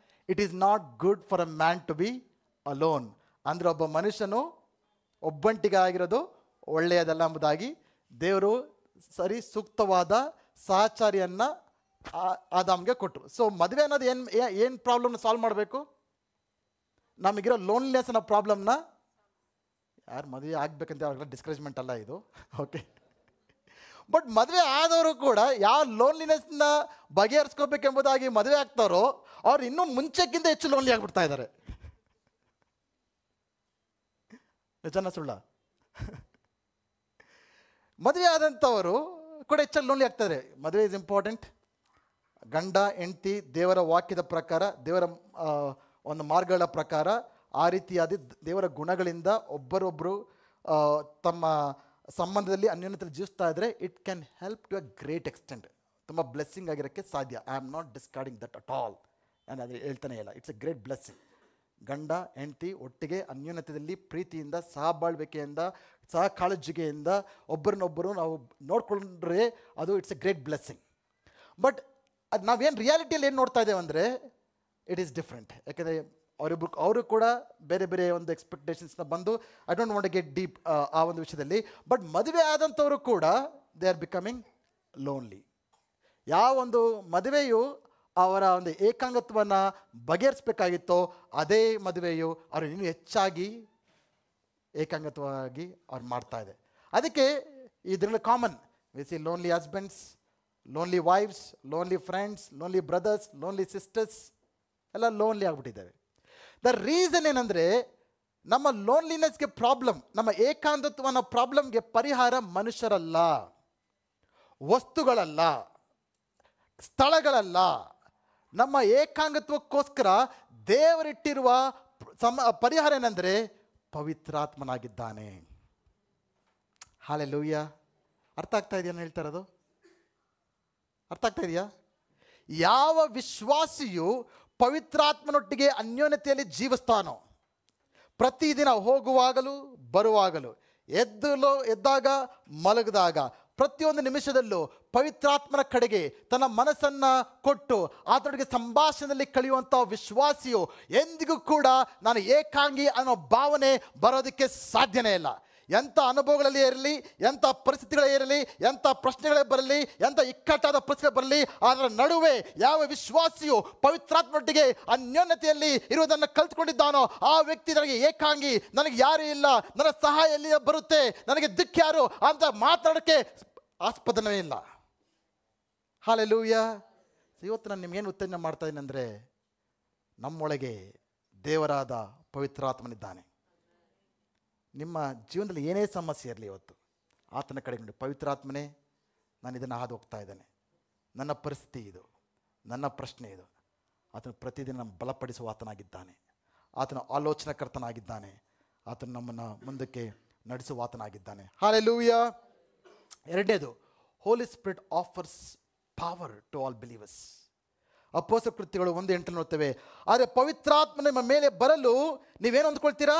It is not good for a man to be alone. ಅಂದರೆ ಒಬ್ಬ ಮನುಷ್ಯನು ಒಬ್ಬಂಟಿಗಾಗಿರೋದು ಒಳ್ಳೆಯದಲ್ಲ ಎಂಬುದಾಗಿ ದೇವರು ಸೂಕ್ತವಾದ ಸಹಚಾರಿಯನ್ನು ಆದಾಮ್ಗೆ ಕೊಟ್ಟರು. ಸೊ ಮದುವೆ ಅನ್ನೋದು ಏನು ಪ್ರಾಬ್ಲಮ್ನ ಸಾಲ್ವ್ ಮಾಡಬೇಕು? ನಮಗಿರೋ ಲೋನ್ಲಿನೆಸ್ ಅನ್ನೋ ಪ್ರಾಬ್ಲಮ್ನ, ಯಾರು ಮದುವೆ ಆಗಬೇಕಂತ ಅವ್ರಿಗೆಲ್ಲ ಡಿಸ್ಕರೇಜ್ಮೆಂಟ್ ಅಲ್ಲ ಇದು, ಓಕೆ. ಬಟ್ ಮದುವೆ ಆದವರು ಕೂಡ ಯಾವ ಲೋನ್ಲಿನೆಸ್ನ ಬಗೆಹರಿಸ್ಕೋಬೇಕೆಂಬುದಾಗಿ ಮದುವೆ ಆಗ್ತಾರೋ ಅವ್ರು ಇನ್ನೂ ಮುಂಚೆಕ್ಕಿಂತ ಹೆಚ್ಚು ಲೋನ್ಲಿ ಆಗಿಬಿಡ್ತಾ ಇದ್ದಾರೆ. ನಿಜನ ಸುಳ್ಳ? ಮದುವೆ ಆದಂಥವರು ಕೂಡ ಹೆಚ್ಚಾಗಿ ಲೋನ್ಲಿ ಆಗ್ತಾರೆ. ಮದುವೆ ಇಸ್ ಇಂಪಾರ್ಟೆಂಟ್. ಗಂಡ ಹೆಂಡತಿ ದೇವರ ವಾಕ್ಯದ ಪ್ರಕಾರ, ದೇವರ ಒಂದು ಮಾರ್ಗಗಳ ಪ್ರಕಾರ ಆ ರೀತಿಯಾದ ದೇವರ ಗುಣಗಳಿಂದ ಒಬ್ಬರೊಬ್ಬರು ತಮ್ಮ ಸಂಬಂಧದಲ್ಲಿ ಅನ್ಯೋನ್ಯತೆಯಲ್ಲಿ ಜೀವಿಸ್ತಾ ಇದ್ದರೆ it can help to a great extent. ತುಂಬ ಬ್ಲೆಸ್ಸಿಂಗ್ ಆಗಿರೋಕ್ಕೆ ಸಾಧ್ಯ. I am not discarding that at all. ನಾನು ಅದು ಹೇಳ್ತಾನೆ ಇಲ್ಲ. It's a great blessing. ಗಂಡ ಹೆಂಡತಿ ಒಟ್ಟಿಗೆ ಅನ್ಯೋನ್ಯತೆಯಲ್ಲಿ ಪ್ರೀತಿಯಿಂದ, ಸಹಬಾಳ್ವಿಕೆಯಿಂದ, ಸಹ ಕಾಳಜಿಗೆಯಿಂದ ಒಬ್ಬರನ್ನೊಬ್ಬರು ನಾವು ನೋಡಿಕೊಂಡ್ರೆ ಅದು it's a great blessing. But ಅದು ನಾವೇನು ರಿಯಾಲಿಟಿಯಲ್ಲಿ ಏನು ನೋಡ್ತಾ ಇದ್ದೇವೆ ಅಂದರೆ ಇಟ್ ಈಸ್ ಡಿಫ್ರೆಂಟ್. ಯಾಕೆಂದರೆ ಅವರು ಕೂಡ ಬೇರೆ ಬೇರೆ ಒಂದು ಎಕ್ಸ್ಪೆಕ್ಟೇಷನ್ಸ್ನ ಬಂದು, I don't want to get deep ಆ ಒಂದು ವಿಷಯದಲ್ಲಿ. ಬಟ್ ಮದುವೆ ಆದಂಥವರು ಕೂಡ ದೇ ಆರ್ ಬಿಕಮಿಂಗ್ ಲೋನ್ಲಿ. ಯಾವ ಒಂದು ಮದುವೆಯು ಅವರ ಒಂದು ಏಕಾಂಗತ್ವವನ್ನು ಬಗೆಹರಿಸಬೇಕಾಗಿತ್ತೋ ಅದೇ ಮದುವೆಯು ಅವರು ಇನ್ನೂ ಹೆಚ್ಚಾಗಿ ಏಕಾಂಗತ್ವವಾಗಿ ಅವ್ರು ಮಾಡ್ತಾ ಇದೆ. ಅದಕ್ಕೆ ಇದರಲ್ಲಿ common we see lonely husbands, lonely wives, lonely friends, lonely brothers, lonely sisters, ಎಲ್ಲ ಲೋನ್ಲಿ ಆಗಿಬಿಟ್ಟಿದ್ದೇವೆ. ದ ರೀಸನ್ ಏನಂದರೆ, ನಮ್ಮ ಲೋನ್ಲಿನೆಸ್ಗೆ ಪ್ರಾಬ್ಲಮ್, ನಮ್ಮ ಏಕಾಂತತ್ವನ ಪ್ರಾಬ್ಲಮ್ಗೆ ಪರಿಹಾರ ಮನುಷ್ಯರಲ್ಲ, ವಸ್ತುಗಳಲ್ಲ, ಸ್ಥಳಗಳಲ್ಲ. ನಮ್ಮ ಏಕಾಂಗತ್ವಕ್ಕೋಸ್ಕರ ದೇವರಿಟ್ಟಿರುವ ಪರಿಹಾರ ಏನಂದರೆ ಪವಿತ್ರಾತ್ಮನಾಗಿದ್ದಾನೆ. ಹಾಲೆಲೂಯಾ. ಅರ್ಥ ಆಗ್ತಾ ಇದೆಯಾ ಹೇಳ್ತಾ ಇರೋದು? ಅರ್ಥ ಆಗ್ತಾ ಇದೆಯಾ? ಯಾವ ವಿಶ್ವಾಸಿಯು ಪವಿತ್ರಾತ್ಮನೊಟ್ಟಿಗೆ ಅನ್ಯೋನ್ಯತೆಯಲ್ಲಿ ಜೀವಿಸ್ತಾನೋ, ಪ್ರತಿದಿನ ಹೋಗುವಾಗಲೂ ಬರುವಾಗಲೂ, ಎದ್ದಾಗ ಮಲಗಿದಾಗ, ಪ್ರತಿಯೊಂದು ನಿಮಿಷದಲ್ಲೂ ಪವಿತ್ರಾತ್ಮನ ಕಡೆಗೆ ತನ್ನ ಮನಸ್ಸನ್ನು ಕೊಟ್ಟು ಆತನಿಗೆ ಸಂಭಾಷಣೆಯಲ್ಲಿ ಕಳೆಯುವಂಥ ವಿಶ್ವಾಸಿಯು ಎಂದಿಗೂ ಕೂಡ ನಾನು ಏಕಾಂಗಿ ಅನ್ನೋ ಭಾವನೆ ಬರೋದಕ್ಕೆ ಸಾಧ್ಯನೇ ಇಲ್ಲ. ಎಂಥ ಅನುಭವಗಳಲ್ಲಿ ಇರಲಿ, ಎಂಥ ಪರಿಸ್ಥಿತಿಗಳೇ ಇರಲಿ, ಎಂಥ ಪ್ರಶ್ನೆಗಳೇ ಬರಲಿ, ಎಂಥ ಇಕ್ಕಟ್ಟಾದ ಪರಿಸ್ಥಿತಿ ಬರಲಿ, ಅದರ ನಡುವೆ ಯಾವ ವಿಶ್ವಾಸಿಯು ಪವಿತ್ರಾತ್ಮನೊಟ್ಟಿಗೆ ಅನ್ಯೋನ್ಯತೆಯಲ್ಲಿ ಇರುವುದನ್ನು ಕಲ್ತ್ಕೊಂಡಿದ್ದಾನೋ ಆ ವ್ಯಕ್ತಿ ನನಗೆ ಏಕಾಂಗಿ, ನನಗೆ ಯಾರೂ ಇಲ್ಲ, ನನ್ನ ಸಹಾಯ ಎಲ್ಲಿ ಬರುತ್ತೆ, ನನಗೆ ದಿಕ್ಕ್ಯಾರು ಅಂತ ಮಾತಾಡೋಕ್ಕೆ ಆಸ್ಪದವೇ ಇಲ್ಲ. ಹಾಲೆಲೂಯಾ. ಇವತ್ತು ನಾನು ನಿಮ್ಗೇನು ಉತ್ತೇಜನ ಮಾಡ್ತಾ ಇದ್ದೀನಿ ಅಂದರೆ, ನಮ್ಮೊಳಗೆ ದೇವರಾದ ಪವಿತ್ರಾತ್ಮನಿದ್ದಾನೆ. ನಿಮ್ಮ ಜೀವನದಲ್ಲಿ ಏನೇ ಸಮಸ್ಯೆ ಇರಲಿ, ಇವತ್ತು ಆತನ ಕಡೆಗೆ ನೋಡಿ, ಪವಿತ್ರಾತ್ಮನೇ ನಾನು ಇದನ್ನು ಹಾದು ಹೋಗ್ತಾ ಇದ್ದೇನೆ, ನನ್ನ ಪರಿಸ್ಥಿತಿ ಇದು, ನನ್ನ ಪ್ರಶ್ನೆ ಇದು. ಆತನು ಪ್ರತಿದಿನ ನಮ್ಮ ಬಲಪಡಿಸುವ ಆತನಾಗಿದ್ದಾನೆ. ಆತನ ಆಲೋಚನಾಕರ್ತನಾಗಿದ್ದಾನೆ. ಆತನು ನಮ್ಮನ್ನು ಮುಂದಕ್ಕೆ ನಡೆಸುವ ಆತನಾಗಿದ್ದಾನೆ. ಹಲ್ಲೆಲೂಯಾ. ಎರಡನೇದು, holy spirit offers power to all believers. ಅಪೊಸ್ತಲರ ಕೃತ್ಯಗಳು 1:8 ನೋಡ್ತೇವೆ. ಆದರೆ ಪವಿತ್ರಾತ್ಮ ನಿಮ್ಮ ಮೇಲೆ ಬರಲು ನೀವೇನು ಅಂದ್ಕೊಳ್ತೀರಾ?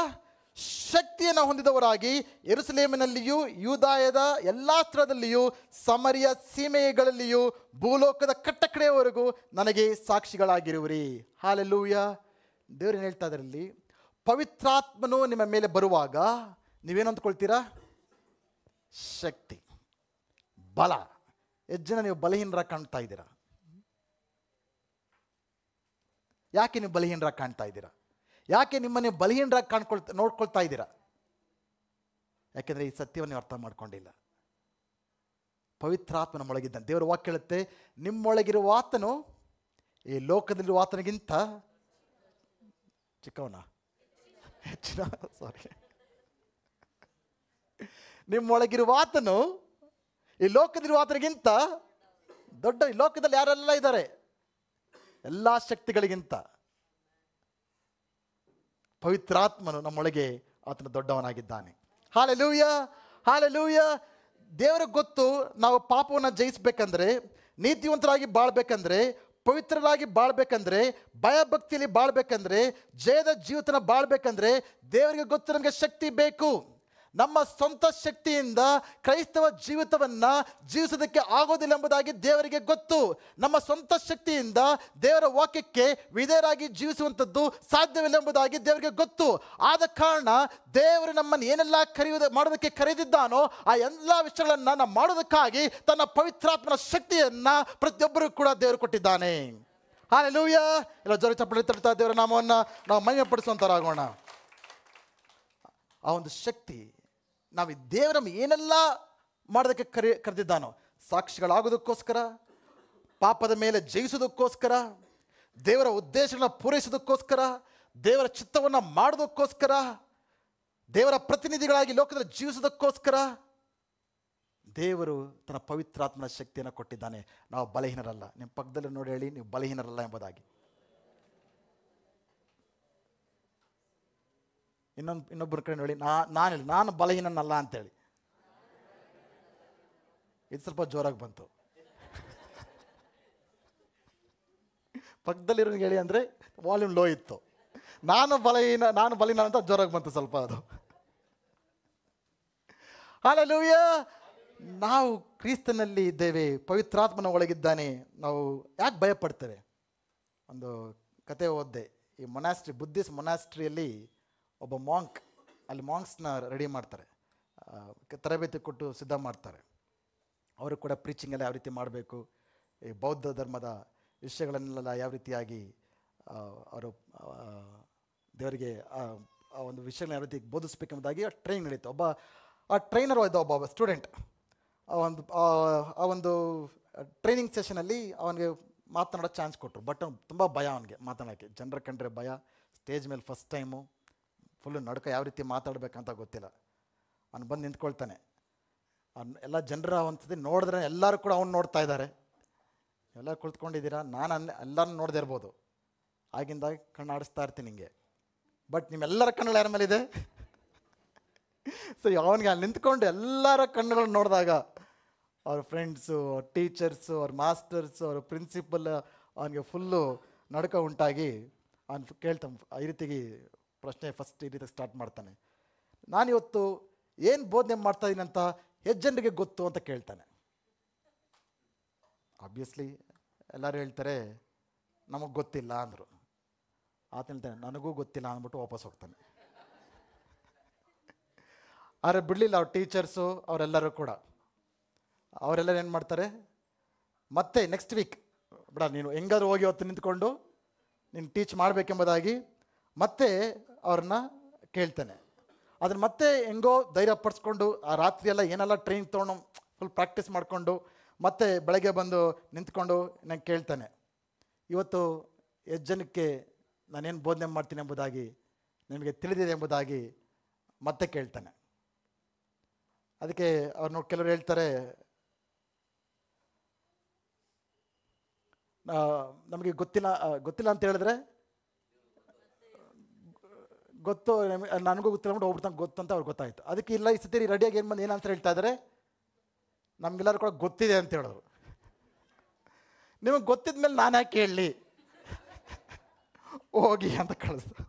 ಶಕ್ತಿಯನ್ನು ಹೊಂದಿದವರಾಗಿ ಯೆರೂಸಲೇಮಿನಲ್ಲಿಯೂ ಯೂದಾಯದ ಎಲ್ಲ ಸ್ಥಳದಲ್ಲಿಯೂ ಸಮರಿಯ ಸೀಮೆಗಳಲ್ಲಿಯೂ ಭೂಲೋಕದ ಕಟ್ಟಕಡೆಯವರೆಗೂ ನನಗೆ ಸಾಕ್ಷಿಗಳಾಗಿರುವಿರಿ. ಹಲ್ಲೆಲೂಯಾ. ದೇವರು ಏನು ಹೇಳ್ತಾ ಇದ್ದಾರೆ ಇಲ್ಲಿ? ಪವಿತ್ರಾತ್ಮನು ನಿಮ್ಮ ಮೇಲೆ ಬರುವಾಗ ನೀವೇನು ಅಂದ್ಕೊಳ್ತೀರಾ? ಶಕ್ತಿ, ಬಲ. ಎಷ್ಟು ಜನ ನೀವು ಬಲಹೀನರಾಗಿ ಕಾಣ್ತಾ ಇದ್ದೀರಾ? ಯಾಕೆ ನೀವು ಬಲಹೀನರಾಗಿ ಕಾಣ್ತಾ ಇದ್ದೀರಾ? ಯಾಕೆ ನಿಮ್ಮನ್ನೇ ಬಲಹೀನರಾಗಿ ನೋಡ್ಕೊಳ್ತಾ ಇದ್ದೀರಾ? ಯಾಕೆಂದರೆ ಈ ಸತ್ಯವನ್ನು ನೀವು ಅರ್ಥ ಮಾಡ್ಕೊಂಡಿಲ್ಲ. ಪವಿತ್ರಾತ್ಮನ ನಮ್ಮೊಳಗಿದ್ದಾನೆ. ದೇವರ ವಾಕ್ಯ ಹೇಳುತ್ತೆ, ನಿಮ್ಮೊಳಗಿರುವ ಆತನು ಈ ಲೋಕದಲ್ಲಿರುವ ಆತನಿಗಿಂತ ಚಿಕ್ಕವನ ಹೆಚ್ಚಿನ ಸಾರಿ ನಿಮ್ಮೊಳಗಿರುವ ಆತನು ಈ ಲೋಕದಲ್ಲಿರುವ ಆತನಿಗಿಂತ ದೊಡ್ಡ. ಈ ಲೋಕದಲ್ಲಿ ಯಾರೆಲ್ಲ ಇದ್ದಾರೆ, ಎಲ್ಲ ಶಕ್ತಿಗಳಿಗಿಂತ ಪವಿತ್ರಾತ್ಮನು ನಮ್ಮೊಳಗೆ ಆತನ ದೊಡ್ಡವನಾಗಿದ್ದಾನೆ. Hallelujah, hallelujah. ದೇವರಿಗೆ ಗೊತ್ತು, ನಾವು ಪಾಪವನ್ನು ಜಯಿಸಬೇಕಂದ್ರೆ, ನೀತಿವಂತರಾಗಿ ಬಾಳ್ಬೇಕಂದ್ರೆ, ಪವಿತ್ರರಾಗಿ ಬಾಳ್ಬೇಕಂದ್ರೆ, ಭಯಭಕ್ತಿಯಲ್ಲಿ ಬಾಳ್ಬೇಕಂದ್ರೆ, ಜಯದ ಜೀವಿತನ ಬಾಳ್ಬೇಕಂದ್ರೆ ದೇವರಿಗೆ ಗೊತ್ತು ನಮಗೆ ಶಕ್ತಿ ಬೇಕು. ನಮ್ಮ ಸ್ವಂತ ಶಕ್ತಿಯಿಂದ ಕ್ರೈಸ್ತವ ಜೀವಿತವನ್ನು ಜೀವಿಸೋದಕ್ಕೆ ಆಗೋದಿಲ್ಲ ಎಂಬುದಾಗಿ ದೇವರಿಗೆ ಗೊತ್ತು. ನಮ್ಮ ಸ್ವಂತ ಶಕ್ತಿಯಿಂದ ದೇವರ ವಾಕ್ಯಕ್ಕೆ ವಿಧೇಯರಾಗಿ ಜೀವಿಸುವಂಥದ್ದು ಸಾಧ್ಯವಿಲ್ಲ ಎಂಬುದಾಗಿ ದೇವರಿಗೆ ಗೊತ್ತು. ಆದ ಕಾರಣ ದೇವರು ನಮ್ಮನ್ನು ಏನೆಲ್ಲ ಮಾಡೋದಕ್ಕೆ ಕರೆದಿದ್ದಾನೋ ಆ ಎಲ್ಲ ವಿಷಯಗಳನ್ನು ನಾವು ಮಾಡೋದಕ್ಕಾಗಿ ತನ್ನ ಪವಿತ್ರಾತ್ಮನ ಶಕ್ತಿಯನ್ನು ಪ್ರತಿಯೊಬ್ಬರಿಗೂ ಕೂಡ ದೇವರು ಕೊಟ್ಟಿದ್ದಾನೆ. ಹಲ್ಲೆಲೂಯಾ. ಎಲ್ಲ ಜೋರ ಚಪ್ಪಲಿ ತಟ್ತಾ ದೇವರ ನಾಮವನ್ನು ನಾವು ಮಹಿಮೆ ಪಡಿಸುವಂತರಾಗೋಣ. ಆ ಒಂದು ಶಕ್ತಿ ನಾವು ದೇವರ ಏನೆಲ್ಲ ಮಾಡೋದಕ್ಕೆ ಕರೆದಿದ್ದಾನೋ, ಸಾಕ್ಷಿಗಳಾಗೋದಕ್ಕೋಸ್ಕರ, ಪಾಪದ ಮೇಲೆ ಜಯಿಸೋದಕ್ಕೋಸ್ಕರ, ದೇವರ ಉದ್ದೇಶಗಳನ್ನ ಪೂರೈಸೋದಕ್ಕೋಸ್ಕರ, ದೇವರ ಚಿತ್ತವನ್ನು ಮಾಡೋದಕ್ಕೋಸ್ಕರ, ದೇವರ ಪ್ರತಿನಿಧಿಗಳಾಗಿ ಲೋಕದಲ್ಲಿ ಜೀವಿಸೋದಕ್ಕೋಸ್ಕರ ದೇವರು ತನ್ನ ಪವಿತ್ರಾತ್ಮನ ಶಕ್ತಿಯನ್ನು ಕೊಟ್ಟಿದ್ದಾನೆ. ನಾವು ಬಲಹೀನರಲ್ಲ. ನಿಮ್ಮ ಪಕ್ಕದಲ್ಲಿ ನೋಡಿ ಹೇಳಿ, ನೀವು ಬಲಹೀನರಲ್ಲ ಎಂಬುದಾಗಿ. ಇನ್ನೊಬ್ಬರ ಕಡೆ ನೋಡಿ, ನಾನು ಬಲಹೀನನಲ್ಲ ಅಂತೇಳಿ. ಇದು ಸ್ವಲ್ಪ ಜೋರಾಗಿ ಬಂತು. ಪಕ್ಕದಲ್ಲಿರೋನಿಗೆ ಹೇಳಿ ಅಂದರೆ ವಾಲ್ಯೂಮ್ ಲೋ ಇತ್ತು. ನಾನು ಬಲಹೀನ ಅಂತ ಜೋರಾಗಿ ಬಂತು ಸ್ವಲ್ಪ ಅದು. ಹಲ್ಲೆಲೂಯಾ. ನಾವು ಕ್ರಿಸ್ತನಲ್ಲಿ ಇದ್ದೇವೆ, ಪವಿತ್ರಾತ್ಮನ ಒಳಗಿದ್ದಾನೆ. ನಾವು ಯಾಕೆ ಭಯ ಪಡ್ತೇವೆ? ಒಂದು ಕತೆ ಓದಿದೆ. ಈ ಮೊನಾಸ್ಟ್ರಿ, ಬುದ್ಧಿಸ್ಟ್ ಮೊನಾಸ್ಟ್ರಿಯಲ್ಲಿ ಒಬ್ಬ ಮಾಂಕ್, ಅಲ್ಲಿ ಮಾಂಕ್ಸ್ನ ರೆಡಿ ಮಾಡ್ತಾರೆ, ತರಬೇತಿ ಕೊಟ್ಟು ಸಿದ್ಧ ಮಾಡ್ತಾರೆ. ಅವರು ಕೂಡ ಪ್ರೀಚಿಂಗ್ ಎಲ್ಲ ಯಾವ ರೀತಿ ಮಾಡಬೇಕು, ಈ ಬೌದ್ಧ ಧರ್ಮದ ವಿಷಯಗಳನ್ನೆಲ್ಲ ಯಾವ ರೀತಿಯಾಗಿ ಅವರು ದೇವರಿಗೆ ಆ ಒಂದು ವಿಷಯಗಳನ್ನ ಯಾವ ರೀತಿ ಬೋಧಿಸ್ಬೇಕೆಂಬುದಾಗಿ ಟ್ರೈನಿಂಗ್ ನಡೀತು. ಆ ಟ್ರೈನರ್ ಒಬ್ಬ ಸ್ಟೂಡೆಂಟ್ ಆ ಒಂದು ಟ್ರೈನಿಂಗ್ ಸೆಷನಲ್ಲಿ ಅವನಿಗೆ ಮಾತನಾಡೋ ಚಾನ್ಸ್ ಕೊಟ್ಟರು. ಬಟ್ ತುಂಬ ಭಯ ಅವನಿಗೆ ಮಾತನಾಡೋಕ್ಕೆ. ಜನರ ಕಂಡ್ರೆ ಭಯ, ಸ್ಟೇಜ್ ಮೇಲೆ ಫಸ್ಟ್ ಟೈಮು, ಫುಲ್ಲು ನಡ್ಕ ಯಾವ ರೀತಿ ಮಾತಾಡಬೇಕಂತ ಗೊತ್ತಿಲ್ಲ. ಅವ್ನು ಬಂದು ನಿಂತ್ಕೊಳ್ತಾನೆ. ಎಲ್ಲ ಜನರ ಒಂದ್ಸತಿ ನೋಡಿದ್ರೆ ಎಲ್ಲರೂ ಕೂಡ ಅವ್ನು ನೋಡ್ತಾ ಇದ್ದಾರೆ. ಎಲ್ಲ ಕುಳಿತುಕೊಂಡಿದ್ದೀರಾ, ನಾನು ಎಲ್ಲರನ್ನೂ ನೋಡದೇ ಇರ್ಬೋದು, ಆಗಿಂದಾಗ ಕಣ್ಣು ಆಡಿಸ್ತಾ ಇರ್ತೀನಿ ಹಿಂಗೆ. ಬಟ್ ನಿಮ್ಮೆಲ್ಲರ ಕಣ್ಣುಗಳು ಯಾರ ಮೇಲಿದೆ? ಸೊ ಅವನಿಗೆ ಅಲ್ಲಿ ನಿಂತ್ಕೊಂಡು ಎಲ್ಲರ ಕಣ್ಣುಗಳು ನೋಡಿದಾಗ ಅವ್ರ ಫ್ರೆಂಡ್ಸು, ಅವ್ರ ಟೀಚರ್ಸು, ಅವ್ರ ಮಾಸ್ಟರ್ಸು, ಅವ್ರ ಪ್ರಿನ್ಸಿಪಲ್, ಅವನಿಗೆ ಫುಲ್ಲು ನಡ್ಕ ಉಂಟಾಗಿ ಅವ್ನು ಕೇಳ್ತಾನೆ. ಈ ರೀತಿಗೆ ಪ್ರಶ್ನೆ ಫಸ್ಟ್ ಈ ರೀತಿ ಸ್ಟಾರ್ಟ್ ಮಾಡ್ತಾನೆ. ನಾನಿವತ್ತು ಏನು ಬೋಧನೆ ಮಾಡ್ತಾಯಿದ್ದೀನಿ ಅಂತ ಎಷ್ಟು ಜನರಿಗೆ ಗೊತ್ತು ಅಂತ ಕೇಳ್ತಾನೆ. ಆಬ್ವಿಯಸ್ಲಿ ಎಲ್ಲರೂ ಹೇಳ್ತಾರೆ ನಮಗೆ ಗೊತ್ತಿಲ್ಲ ಅಂದರು. ಆತ ಹೇಳ್ತಾನೆ ನನಗೂ ಗೊತ್ತಿಲ್ಲ ಅಂದ್ಬಿಟ್ಟು ವಾಪಸ್ ಹೋಗ್ತಾನೆ. ಆದರೆ ಬಿಡಲಿಲ್ಲ ಅವ್ರ ಟೀಚರ್ಸು, ಅವರೆಲ್ಲರೂ ಕೂಡ. ಅವರೆಲ್ಲರೂ ಏನು ಮಾಡ್ತಾರೆ, ಮತ್ತೆ ನೆಕ್ಸ್ಟ್ ವೀಕ್ ಬಿಡ ನೀನು ಹೆಂಗಾದ್ರೂ ಹೋಗಿ ಹೊತ್ತು ನಿಂತ್ಕೊಂಡು ನೀನು ಟೀಚ್ ಮಾಡಬೇಕೆಂಬುದಾಗಿ ಮತ್ತೆ ಅವ್ರನ್ನ ಕೇಳ್ತಾನೆ. ಅದನ್ನು ಮತ್ತೆ ಹೆಂಗೋ ಧೈರ್ಯ ಪಡಿಸ್ಕೊಂಡು ಆ ರಾತ್ರಿ ಎಲ್ಲ ಏನೆಲ್ಲ ಟ್ರೈನಿಂಗ್ ತೊಗೊಂಡು ಫುಲ್ ಪ್ರಾಕ್ಟೀಸ್ ಮಾಡಿಕೊಂಡು ಮತ್ತೆ ಬೆಳಗ್ಗೆ ಬಂದು ನಿಂತ್ಕೊಂಡು ನಂಗೆ ಕೇಳ್ತಾನೆ, ಇವತ್ತು ಎಷ್ಟು ಜನಕ್ಕೆ ನಾನೇನು ಬೋಧನೆ ಮಾಡ್ತೀನಿ ಎಂಬುದಾಗಿ ನಿಮಗೆ ತಿಳಿದಿದೆ ಎಂಬುದಾಗಿ ಮತ್ತೆ ಕೇಳ್ತಾನೆ. ಅದಕ್ಕೆ ಅವ್ರನ್ನ ಕೆಲವರು ಹೇಳ್ತಾರೆ, ನಮಗೆ ಗೊತ್ತಿಲ್ಲ ಅಂತ ಹೇಳಿದ್ರೆ ಗೊತ್ತು, ನನಗೂ ಗೊತ್ತಿಲ್ಲ ಅಂದ್ಬಿಟ್ಟು ಹೋಗ್ಬಿಡ್ತಾನೆ ಗೊತ್ತು ಅಂತ ಅವ್ರಿಗೆ ಗೊತ್ತಾಯಿತು. ಅದಕ್ಕೆ ಇಲ್ಲ ಈ ಸತಿ ರೆಡಿಯಾಗಿ ಏನು ಆನ್ಸರ್ ಹೇಳ್ತಾ ಇದ್ದಾರೆ, ನಮಗೆಲ್ಲರೂ ಕೂಡ ಗೊತ್ತಿದೆ ಅಂತ ಹೇಳೋರು. ನಿಮಗೆ ಗೊತ್ತಿದ ಮೇಲೆ ನಾನು ಯಾಕೆ ಹೇಳಲಿ, ಹೋಗಿ ಅಂತ ಕಳಿಸ್ತು.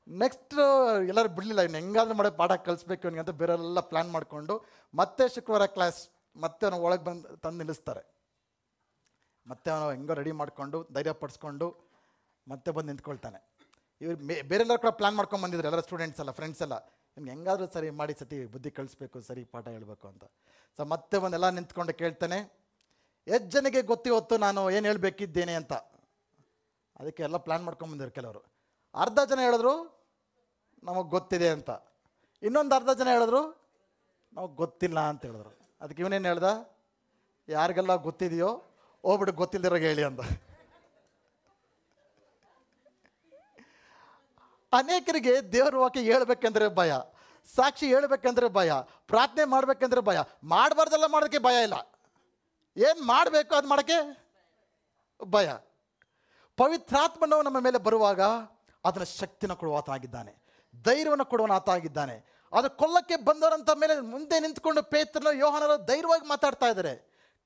ನೆಕ್ಸ್ಟ್ ಎಲ್ಲರೂ ಬಿಡಲಿಲ್ಲ, ಇನ್ನು ಹೆಂಗಾದ್ರೂ ಮಾಡೋ ಪಾಠ ಕಲಿಸ್ಬೇಕು ಇವನಿಗೆ ಅಂತ ಬೇರೆಲ್ಲ ಪ್ಲ್ಯಾನ್ ಮಾಡಿಕೊಂಡು ಮತ್ತೆ ಶುಕ್ರವಾರ ಕ್ಲಾಸ್ ಮತ್ತೆ ಅವನು ಒಳಗೆ ತಂದು ನಿಲ್ಲಿಸ್ತಾರೆ. ಮತ್ತೆ ಅವನು ಹೆಂಗೋ ರೆಡಿ ಮಾಡಿಕೊಂಡು ಧೈರ್ಯ ಪಡಿಸ್ಕೊಂಡು ಮತ್ತೆ ಬಂದು ನಿಂತ್ಕೊಳ್ತಾನೆ. ಇವ್ರು ಬೇರೆಲ್ಲರೂ ಕೂಡ ಪ್ಲ್ಯಾನ್ ಮಾಡ್ಕೊಂಡು ಬಂದಿದ್ರು, ಎಲ್ಲರ ಸ್ಟೂಡೆಂಟ್ಸ್ ಎಲ್ಲ, ಫ್ರೆಂಡ್ಸ್ ಎಲ್ಲ, ನಿಮ್ಗೆ ಹೆಂಗಾದ್ರೂ ಸರಿ ಮಾಡಿ ಸತಿ ಬುದ್ಧಿ ಕಳಿಸ್ಬೇಕು, ಸರಿ ಪಾಠ ಹೇಳಬೇಕು ಅಂತ. ಸೊ ಮತ್ತೆ ಬಂದೆಲ್ಲ ನಿಂತ್ಕೊಂಡು ಕೇಳ್ತಾನೆ, ಎಷ್ಟು ಜನಕ್ಕೆ ಗೊತ್ತಿವತ್ತು ನಾನು ಏನು ಹೇಳಬೇಕಿದ್ದೇನೆ ಅಂತ. ಅದಕ್ಕೆ ಎಲ್ಲ ಪ್ಲ್ಯಾನ್ ಮಾಡ್ಕೊಂಬಂದಿದ್ರು. ಕೆಲವರು ಅರ್ಧ ಜನ ಹೇಳಿದ್ರು ನಮಗೆ ಗೊತ್ತಿದೆ ಅಂತ, ಇನ್ನೊಂದು ಅರ್ಧ ಜನ ಹೇಳಿದ್ರು ನಮಗೆ ಗೊತ್ತಿಲ್ಲ ಅಂತ ಹೇಳಿದ್ರು. ಅದಕ್ಕೆ ಇವನೇನು ಹೇಳ್ದ, ಯಾರಿಗೆಲ್ಲ ಗೊತ್ತಿದೆಯೋ ಹೋಗ್ಬಿಟ್ಟು ಗೊತ್ತಿಲ್ದಿರೋ ಹೇಳಿ ಅಂತ. ಅನೇಕರಿಗೆ ದೇವರ ವಾಕ್ಯ ಹೇಳ್ಬೇಕಂದ್ರೆ ಭಯ, ಸಾಕ್ಷಿ ಹೇಳ್ಬೇಕಂದ್ರೆ ಭಯ, ಪ್ರಾರ್ಥನೆ ಮಾಡ್ಬೇಕಂದ್ರೆ ಭಯ, ಮಾಡಬಾರ್ದೆಲ್ಲ ಮಾಡೋಕ್ಕೆ ಭಯ ಇಲ್ಲ, ಏನು ಮಾಡಬೇಕು ಅದು ಮಾಡೋಕ್ಕೆ ಭಯ. ಪವಿತ್ರಾತ್ಮನು ನಮ್ಮ ಮೇಲೆ ಬರುವಾಗ ಅದರ ಶಕ್ತಿನ ಕೊಡುವ ಆತ ಆಗಿದ್ದಾನೆ, ಧೈರ್ಯವನ್ನು ಕೊಡುವ ಆತ ಆಗಿದ್ದಾನೆ. ಅದು ಕೊಲ್ಲಕ್ಕೆ ಬಂದವರಂತ ಮೇಲೆ ಮುಂದೆ ನಿಂತ್ಕೊಂಡು ಪೇತ್ರನ ಯೋಹಾನರು ಧೈರ್ಯವಾಗಿ ಮಾತಾಡ್ತಾ ಇದ್ದಾರೆ.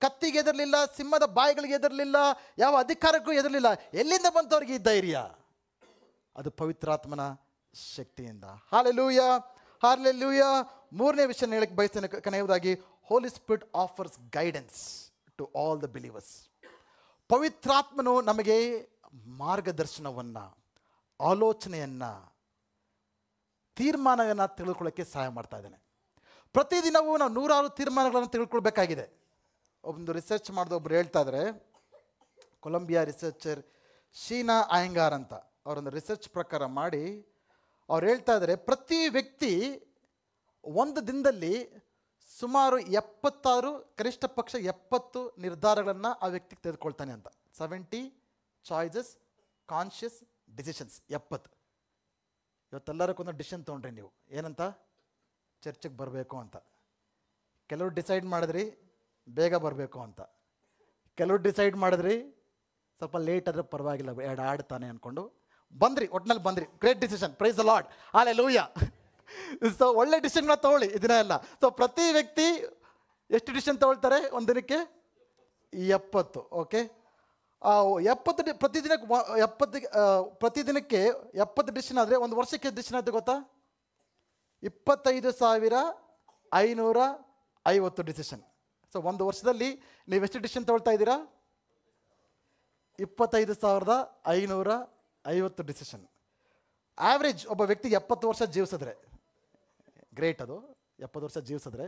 ಕತ್ತಿಗೆ ಎದರಲಿಲ್ಲ, ಸಿಂಹದ ಬಾಯಿಗಳಿಗೆ ಎದರಲಿಲ್ಲ, ಯಾವ ಅಧಿಕಾರಕ್ಕೂ ಎದರಲಿಲ್ಲ. ಎಲ್ಲಿಂದ ಬಂತವ್ರಿಗೆ ಈ ಧೈರ್ಯ? ಅದು ಪವಿತ್ರಾತ್ಮನ ಶಕ್ತಿಯಿಂದ. ಹಾಲೆಲೂಯ, ಹಾಲೆಲೂಯ. ಮೂರನೇ ವಿಷಯ ಹೇಳಕ್ಕೆ ಬಯಸ್ತೇನೆ ಕೊನೆಯದಾಗಿ, holy spirit offers guidance to all the believers. ಪವಿತ್ರಾತ್ಮನು ನಮಗೆ ಮಾರ್ಗದರ್ಶನವನ್ನು, ಆಲೋಚನೆಯನ್ನು, ತೀರ್ಮಾನವನ್ನು ತಿಳ್ಕೊಳ್ಳೋಕ್ಕೆ ಸಹಾಯ ಮಾಡ್ತಾ ಇದ್ದಾನೆ. ಪ್ರತಿದಿನವೂ ನಾವು ನೂರಾರು ತೀರ್ಮಾನಗಳನ್ನು ತಿಳ್ಕೊಳ್ಬೇಕಾಗಿದೆ. ಒಂದು ರಿಸರ್ಚ್ ಮಾಡಿದ ಒಬ್ಬರು ಹೇಳ್ತಾ ಇದ್ದಾರೆ, ಕೊಲಂಬಿಯಾ ರಿಸರ್ಚರ್ ಶೀನಾ ಅಯ್ಯಂಗಾರ್ ಅಂತ, ಅವರೊಂದು ರಿಸರ್ಚ್ ಪ್ರಕಾರ ಮಾಡಿ ಅವ್ರು ಹೇಳ್ತಾ ಇದ್ದಾರೆ, ಪ್ರತಿ ವ್ಯಕ್ತಿ ಒಂದು ದಿನದಲ್ಲಿ ಸುಮಾರು 76, ಕನಿಷ್ಠ ಪಕ್ಷ 70 ನಿರ್ಧಾರಗಳನ್ನು ಆ ವ್ಯಕ್ತಿಗೆ ತೆಗೆದುಕೊಳ್ತಾನೆ ಅಂತ. 70 ಚಾಯ್ಸಸ್, ಕಾನ್ಷಿಯಸ್ ಡಿಸಿಷನ್ಸ್. 70. ಇವತ್ತೆಲ್ಲರಕ್ಕೊಂದು ಡಿಸಿಷನ್ ತೊಗೊಂಡ್ರಿ ನೀವು, ಏನಂತ? ಚರ್ಚಿಗೆ ಬರಬೇಕು ಅಂತ. ಕೆಲವರು ಡಿಸೈಡ್ ಮಾಡಿದ್ರಿ ಬೇಗ ಬರಬೇಕು ಅಂತ, ಕೆಲವರು ಡಿಸೈಡ್ ಮಾಡಿದ್ರಿ ಸ್ವಲ್ಪ ಲೇಟ್ ಆದರೆ ಪರವಾಗಿಲ್ಲ, 2 ಆಡ್ತಾನೆ ಅಂದ್ಕೊಂಡು ಬಂದ್ರಿ, ಒಟ್ಟಿನಲ್ಲಿ ಬಂದ್ರಿ. Great decision, praise the lord, hallelujah. So ಒಳ್ಳೆ ಡಿಸಿಷನ್ಗಳನ್ನ ತೊಗೊಳ್ಳಿ ಇದನ್ನ ಎಲ್ಲ. ಸೊ ಪ್ರತಿ ವ್ಯಕ್ತಿ ಎಷ್ಟು ಡಿಸಿಷನ್ ತೊಗೊಳ್ತಾರೆ ಒಂದು ದಿನಕ್ಕೆ? 70. ಓಕೆ, 70 ಪ್ರತಿದಿನಕ್ಕೆ 70 ಡಿಸಿಷನ್ ಆದರೆ ಒಂದು ವರ್ಷಕ್ಕೆ ಡಿಸಿಷನ್ ಆಯ್ತು ಗೊತ್ತಾ? 25,550 ಡಿಸಿಷನ್. ಸೊ ಒಂದು ವರ್ಷದಲ್ಲಿ ನೀವು ಎಷ್ಟು ಡಿಸಿಷನ್ ತೊಗೊಳ್ತಾ ಇದ್ದೀರಾ? 25,550 ಡಿಸಿಷನ್. ಆ್ಯಾವ್ರೇಜ್ ಒಬ್ಬ ವ್ಯಕ್ತಿ 70 ವರ್ಷ ಜೀವಿಸಿದ್ರೆ ಗ್ರೇಟ್, ಅದು 70 ವರ್ಷ ಜೀವಿಸಿದ್ರೆ.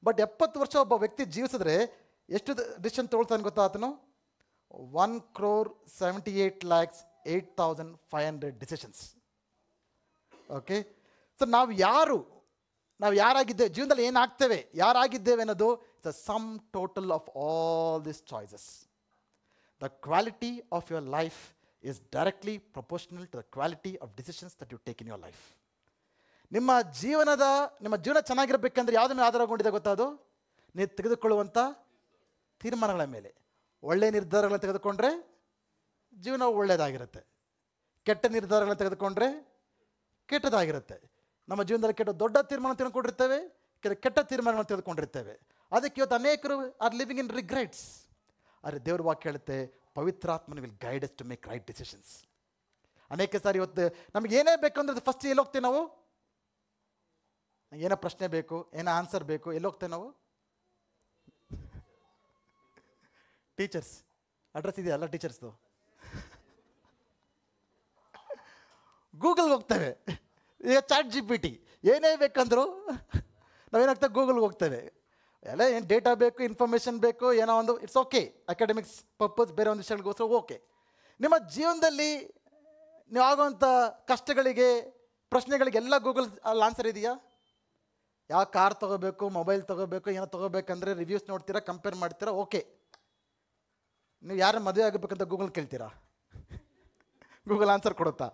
ಬಟ್ 70 ವರ್ಷ ಒಬ್ಬ ವ್ಯಕ್ತಿ ಜೀವಿಸಿದ್ರೆ ಎಷ್ಟು ಡಿಸಿಷನ್ ತೊಗೊಳ್ತಾನೆ ಗೊತ್ತಾ ಆತನು? 1,78,08,500 ಡಿಸಿಷನ್ಸ್. ಓಕೆ, ಸೊ ನಾವು ಯಾರಾಗಿದ್ದೇವೆ, ಜೀವನದಲ್ಲಿ ಏನಾಗ್ತೇವೆ, ಯಾರಾಗಿದ್ದೇವೆ ಅನ್ನೋದು it's a some total of all this choices. The quality of your life is directly proportional to the quality of decisions that you take in your life. ನಿಮ್ಮ ಜೀವನ ಚೆನ್ನಾಗಿರಬೇಕಂದ್ರೆ ಯಾವುದ್ರ ಮೇಲೆ ಆಧಾರಗೊಂಡಿದೆ ಗೊತ್ತಾ? ಅದು ನೀವು ತೆಗೆದುಕೊಳ್ಳುವಂಥ ತೀರ್ಮಾನಗಳ ಮೇಲೆ. ಒಳ್ಳೆಯ ನಿರ್ಧಾರಗಳನ್ನು ತೆಗೆದುಕೊಂಡ್ರೆ ಜೀವನ ಒಳ್ಳೆಯದಾಗಿರುತ್ತೆ, ಕೆಟ್ಟ ನಿರ್ಧಾರಗಳನ್ನು ತೆಗೆದುಕೊಂಡ್ರೆ ಕೆಟ್ಟದಾಗಿರುತ್ತೆ. ನಮ್ಮ ಜೀವನದಲ್ಲಿ ದೊಡ್ಡ ತೀರ್ಮಾನ ತೆಗೆದುಕೊಂಡಿರ್ತೇವೆ, ಕೆಟ್ಟ ತೀರ್ಮಾನಗಳನ್ನು ತೆಗೆದುಕೊಂಡಿರ್ತೇವೆ. ಅದಕ್ಕೆ ಇವತ್ತು ಅನೇಕರು ಆರ್ ಲಿವಿಂಗ್ ಇನ್ ರಿಗ್ರೆಟ್ಸ್. ಆದರೆ ದೇವ್ರ ವಾಕ್ಯ ಹೇಳುತ್ತೆ, ಪವಿತ್ರಾತ್ಮನ will guide us to make right decisions. ಅನೇಕ ಸಾರಿ ಇವತ್ತು ನಮಗೆ ಏನೇ ಬೇಕು ಅಂದರೆ ಫಸ್ಟ್ ಎಲ್ಲಿ ಹೋಗ್ತೇವೆ ನಾವು? ಏನೋ ಪ್ರಶ್ನೆ ಬೇಕು, ಏನೋ ಆನ್ಸರ್ ಬೇಕು, ಎಲ್ಲಿ ಹೋಗ್ತೇವೆ ನಾವು? ಟೀಚರ್ಸ್ ಅಡ್ರೆಸ್ ಇದೆಯಲ್ಲ ಟೀಚರ್ಸ್ದು, ಗೂಗಲ್ಗೆ ಹೋಗ್ತೇವೆ. ಈಗ ಚಾಟ್ GPT ಏನೇ ಬೇಕಂದ್ರು ನಾವೇನಾಗ್ತೇವೆ, ಗೂಗಲ್ಗೆ ಹೋಗ್ತೇವೆ. ಎಲ್ಲ ಏನು ಡೇಟಾ ಬೇಕು, ಇನ್ಫಾರ್ಮೇಷನ್ ಬೇಕು, ಏನೋ ಒಂದು ಇಟ್ಸ್ ಓಕೆ, ಅಕಾಡೆಮಿಕ್ಸ್ ಪರ್ಪಸ್, ಬೇರೆ ಒಂದು ವಿಷಯಗಳಿಗೋಸ್ಕರ ಓಕೆ. ನಿಮ್ಮ ಜೀವನದಲ್ಲಿ ನೀವು ಆಗುವಂಥ ಕಷ್ಟಗಳಿಗೆ, ಪ್ರಶ್ನೆಗಳಿಗೆಲ್ಲ ಗೂಗಲ್ ಅಲ್ಲಿ ಆನ್ಸರ್ ಇದೆಯಾ? ಯಾವ ಕಾರ್ ತೊಗೋಬೇಕು, ಮೊಬೈಲ್ ತೊಗೋಬೇಕು, ಏನೋ ತೊಗೋಬೇಕಂದ್ರೆ ರಿವ್ಯೂಸ್ ನೋಡ್ತೀರಾ, ಕಂಪೇರ್ ಮಾಡ್ತೀರಾ, ಓಕೆ. ನೀವು ಯಾರು ಮದುವೆ ಆಗಬೇಕಂತ ಗೂಗಲ್ ಕೇಳ್ತೀರಾ? ಗೂಗಲ್ ಆನ್ಸರ್ ಕೊಡುತ್ತಾ?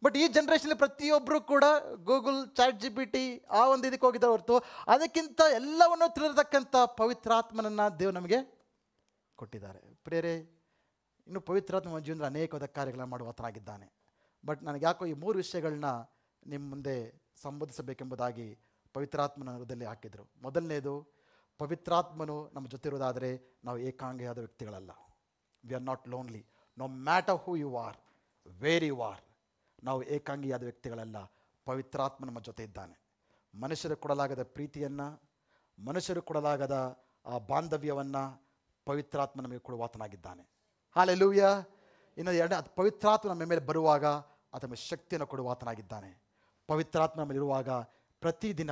ಬಟ್ ಈ ಜನ್ರೇಷನಲ್ಲಿ ಪ್ರತಿಯೊಬ್ಬರು ಕೂಡ ಗೂಗಲ್, ಚಾಟ್ GPT ಆ ಒಂದು ಇದಕ್ಕೆ ಹೋಗಿದ್ದಾರೆ ಹೊರತು ಅದಕ್ಕಿಂತ ಎಲ್ಲವನ್ನು ತಿಳಿದಿರ್ತಕ್ಕಂಥ ಪವಿತ್ರಾತ್ಮನನ್ನು ದೇವರು ನಮಗೆ ಕೊಟ್ಟಿದ್ದಾರೆ. ಪ್ರಿಯರೇ, ಇನ್ನು ಪವಿತ್ರಾತ್ಮ ನಮ್ಮ ಜೀವನದಲ್ಲಿ ಅನೇಕವಾದ ಕಾರ್ಯಗಳನ್ನು ಮಾಡುವ ಆತನಾಗಿದ್ದಾನೆ. ಬಟ್ ನನಗೆ ಯಾಕೋ ಈ 3 ವಿಷಯಗಳನ್ನ ನಿಮ್ಮ ಮುಂದೆ ಸಂಬೋಧಿಸಬೇಕೆಂಬುದಾಗಿ ಪವಿತ್ರಾತ್ಮನ ಹೃದಯದಲ್ಲಿ ಹಾಕಿದರು. ಮೊದಲನೇದು, ಪವಿತ್ರಾತ್ಮನು ನಮ್ಮ ಜೊತೆ ಇರೋದಾದರೆ ನಾವು ಏಕಾಂಗಿಯಾದ ವ್ಯಕ್ತಿಗಳಲ್ಲ. We are not lonely, no matter who you are, where you are. ನಾವು ಏಕಾಂಗಿಯಾದ ವ್ಯಕ್ತಿಗಳಲ್ಲ. ಪವಿತ್ರಾತ್ಮ ನಮ್ಮ ಜೊತೆ ಇದ್ದಾನೆ. ಮನುಷ್ಯರು ಕೊಡಲಾಗದ ಪ್ರೀತಿಯನ್ನು, ಮನುಷ್ಯರು ಕೊಡಲಾಗದ ಆ ಬಾಂಧವ್ಯವನ್ನು ಪವಿತ್ರಾತ್ಮ ನಮಗೆ ಕೊಡುವಾತನಾಗಿದ್ದಾನೆ. ಹಲ್ಲೆಲೂಯಾ. ಇನ್ನು ಪವಿತ್ರಾತ್ಮ ನಮ್ಮ ಮೇಲೆ ಬರುವಾಗ ಆತ ನಮಗೆ ಶಕ್ತಿಯನ್ನು ಕೊಡುವಾತನಾಗಿದ್ದಾನೆ. ಪವಿತ್ರಾತ್ಮ ನಮ್ಮಲ್ಲಿ ಇರುವಾಗ ಪ್ರತಿದಿನ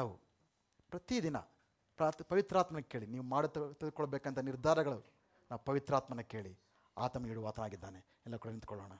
ಪವಿತ್ರಾತ್ಮನ ಕೇಳಿ. ನೀವು ತೆಗೆದುಕೊಳ್ಬೇಕಂತ ನಿರ್ಧಾರಗಳು ನಾವು ಪವಿತ್ರಾತ್ಮನ ಕೇಳಿ. ಆತ ನಮಗೆ ಇಡುವಾತನಾಗಿದ್ದಾನೆ. ಎಲ್ಲ ಕೂಡ ನಿಂತ್ಕೊಳ್ಳೋಣ.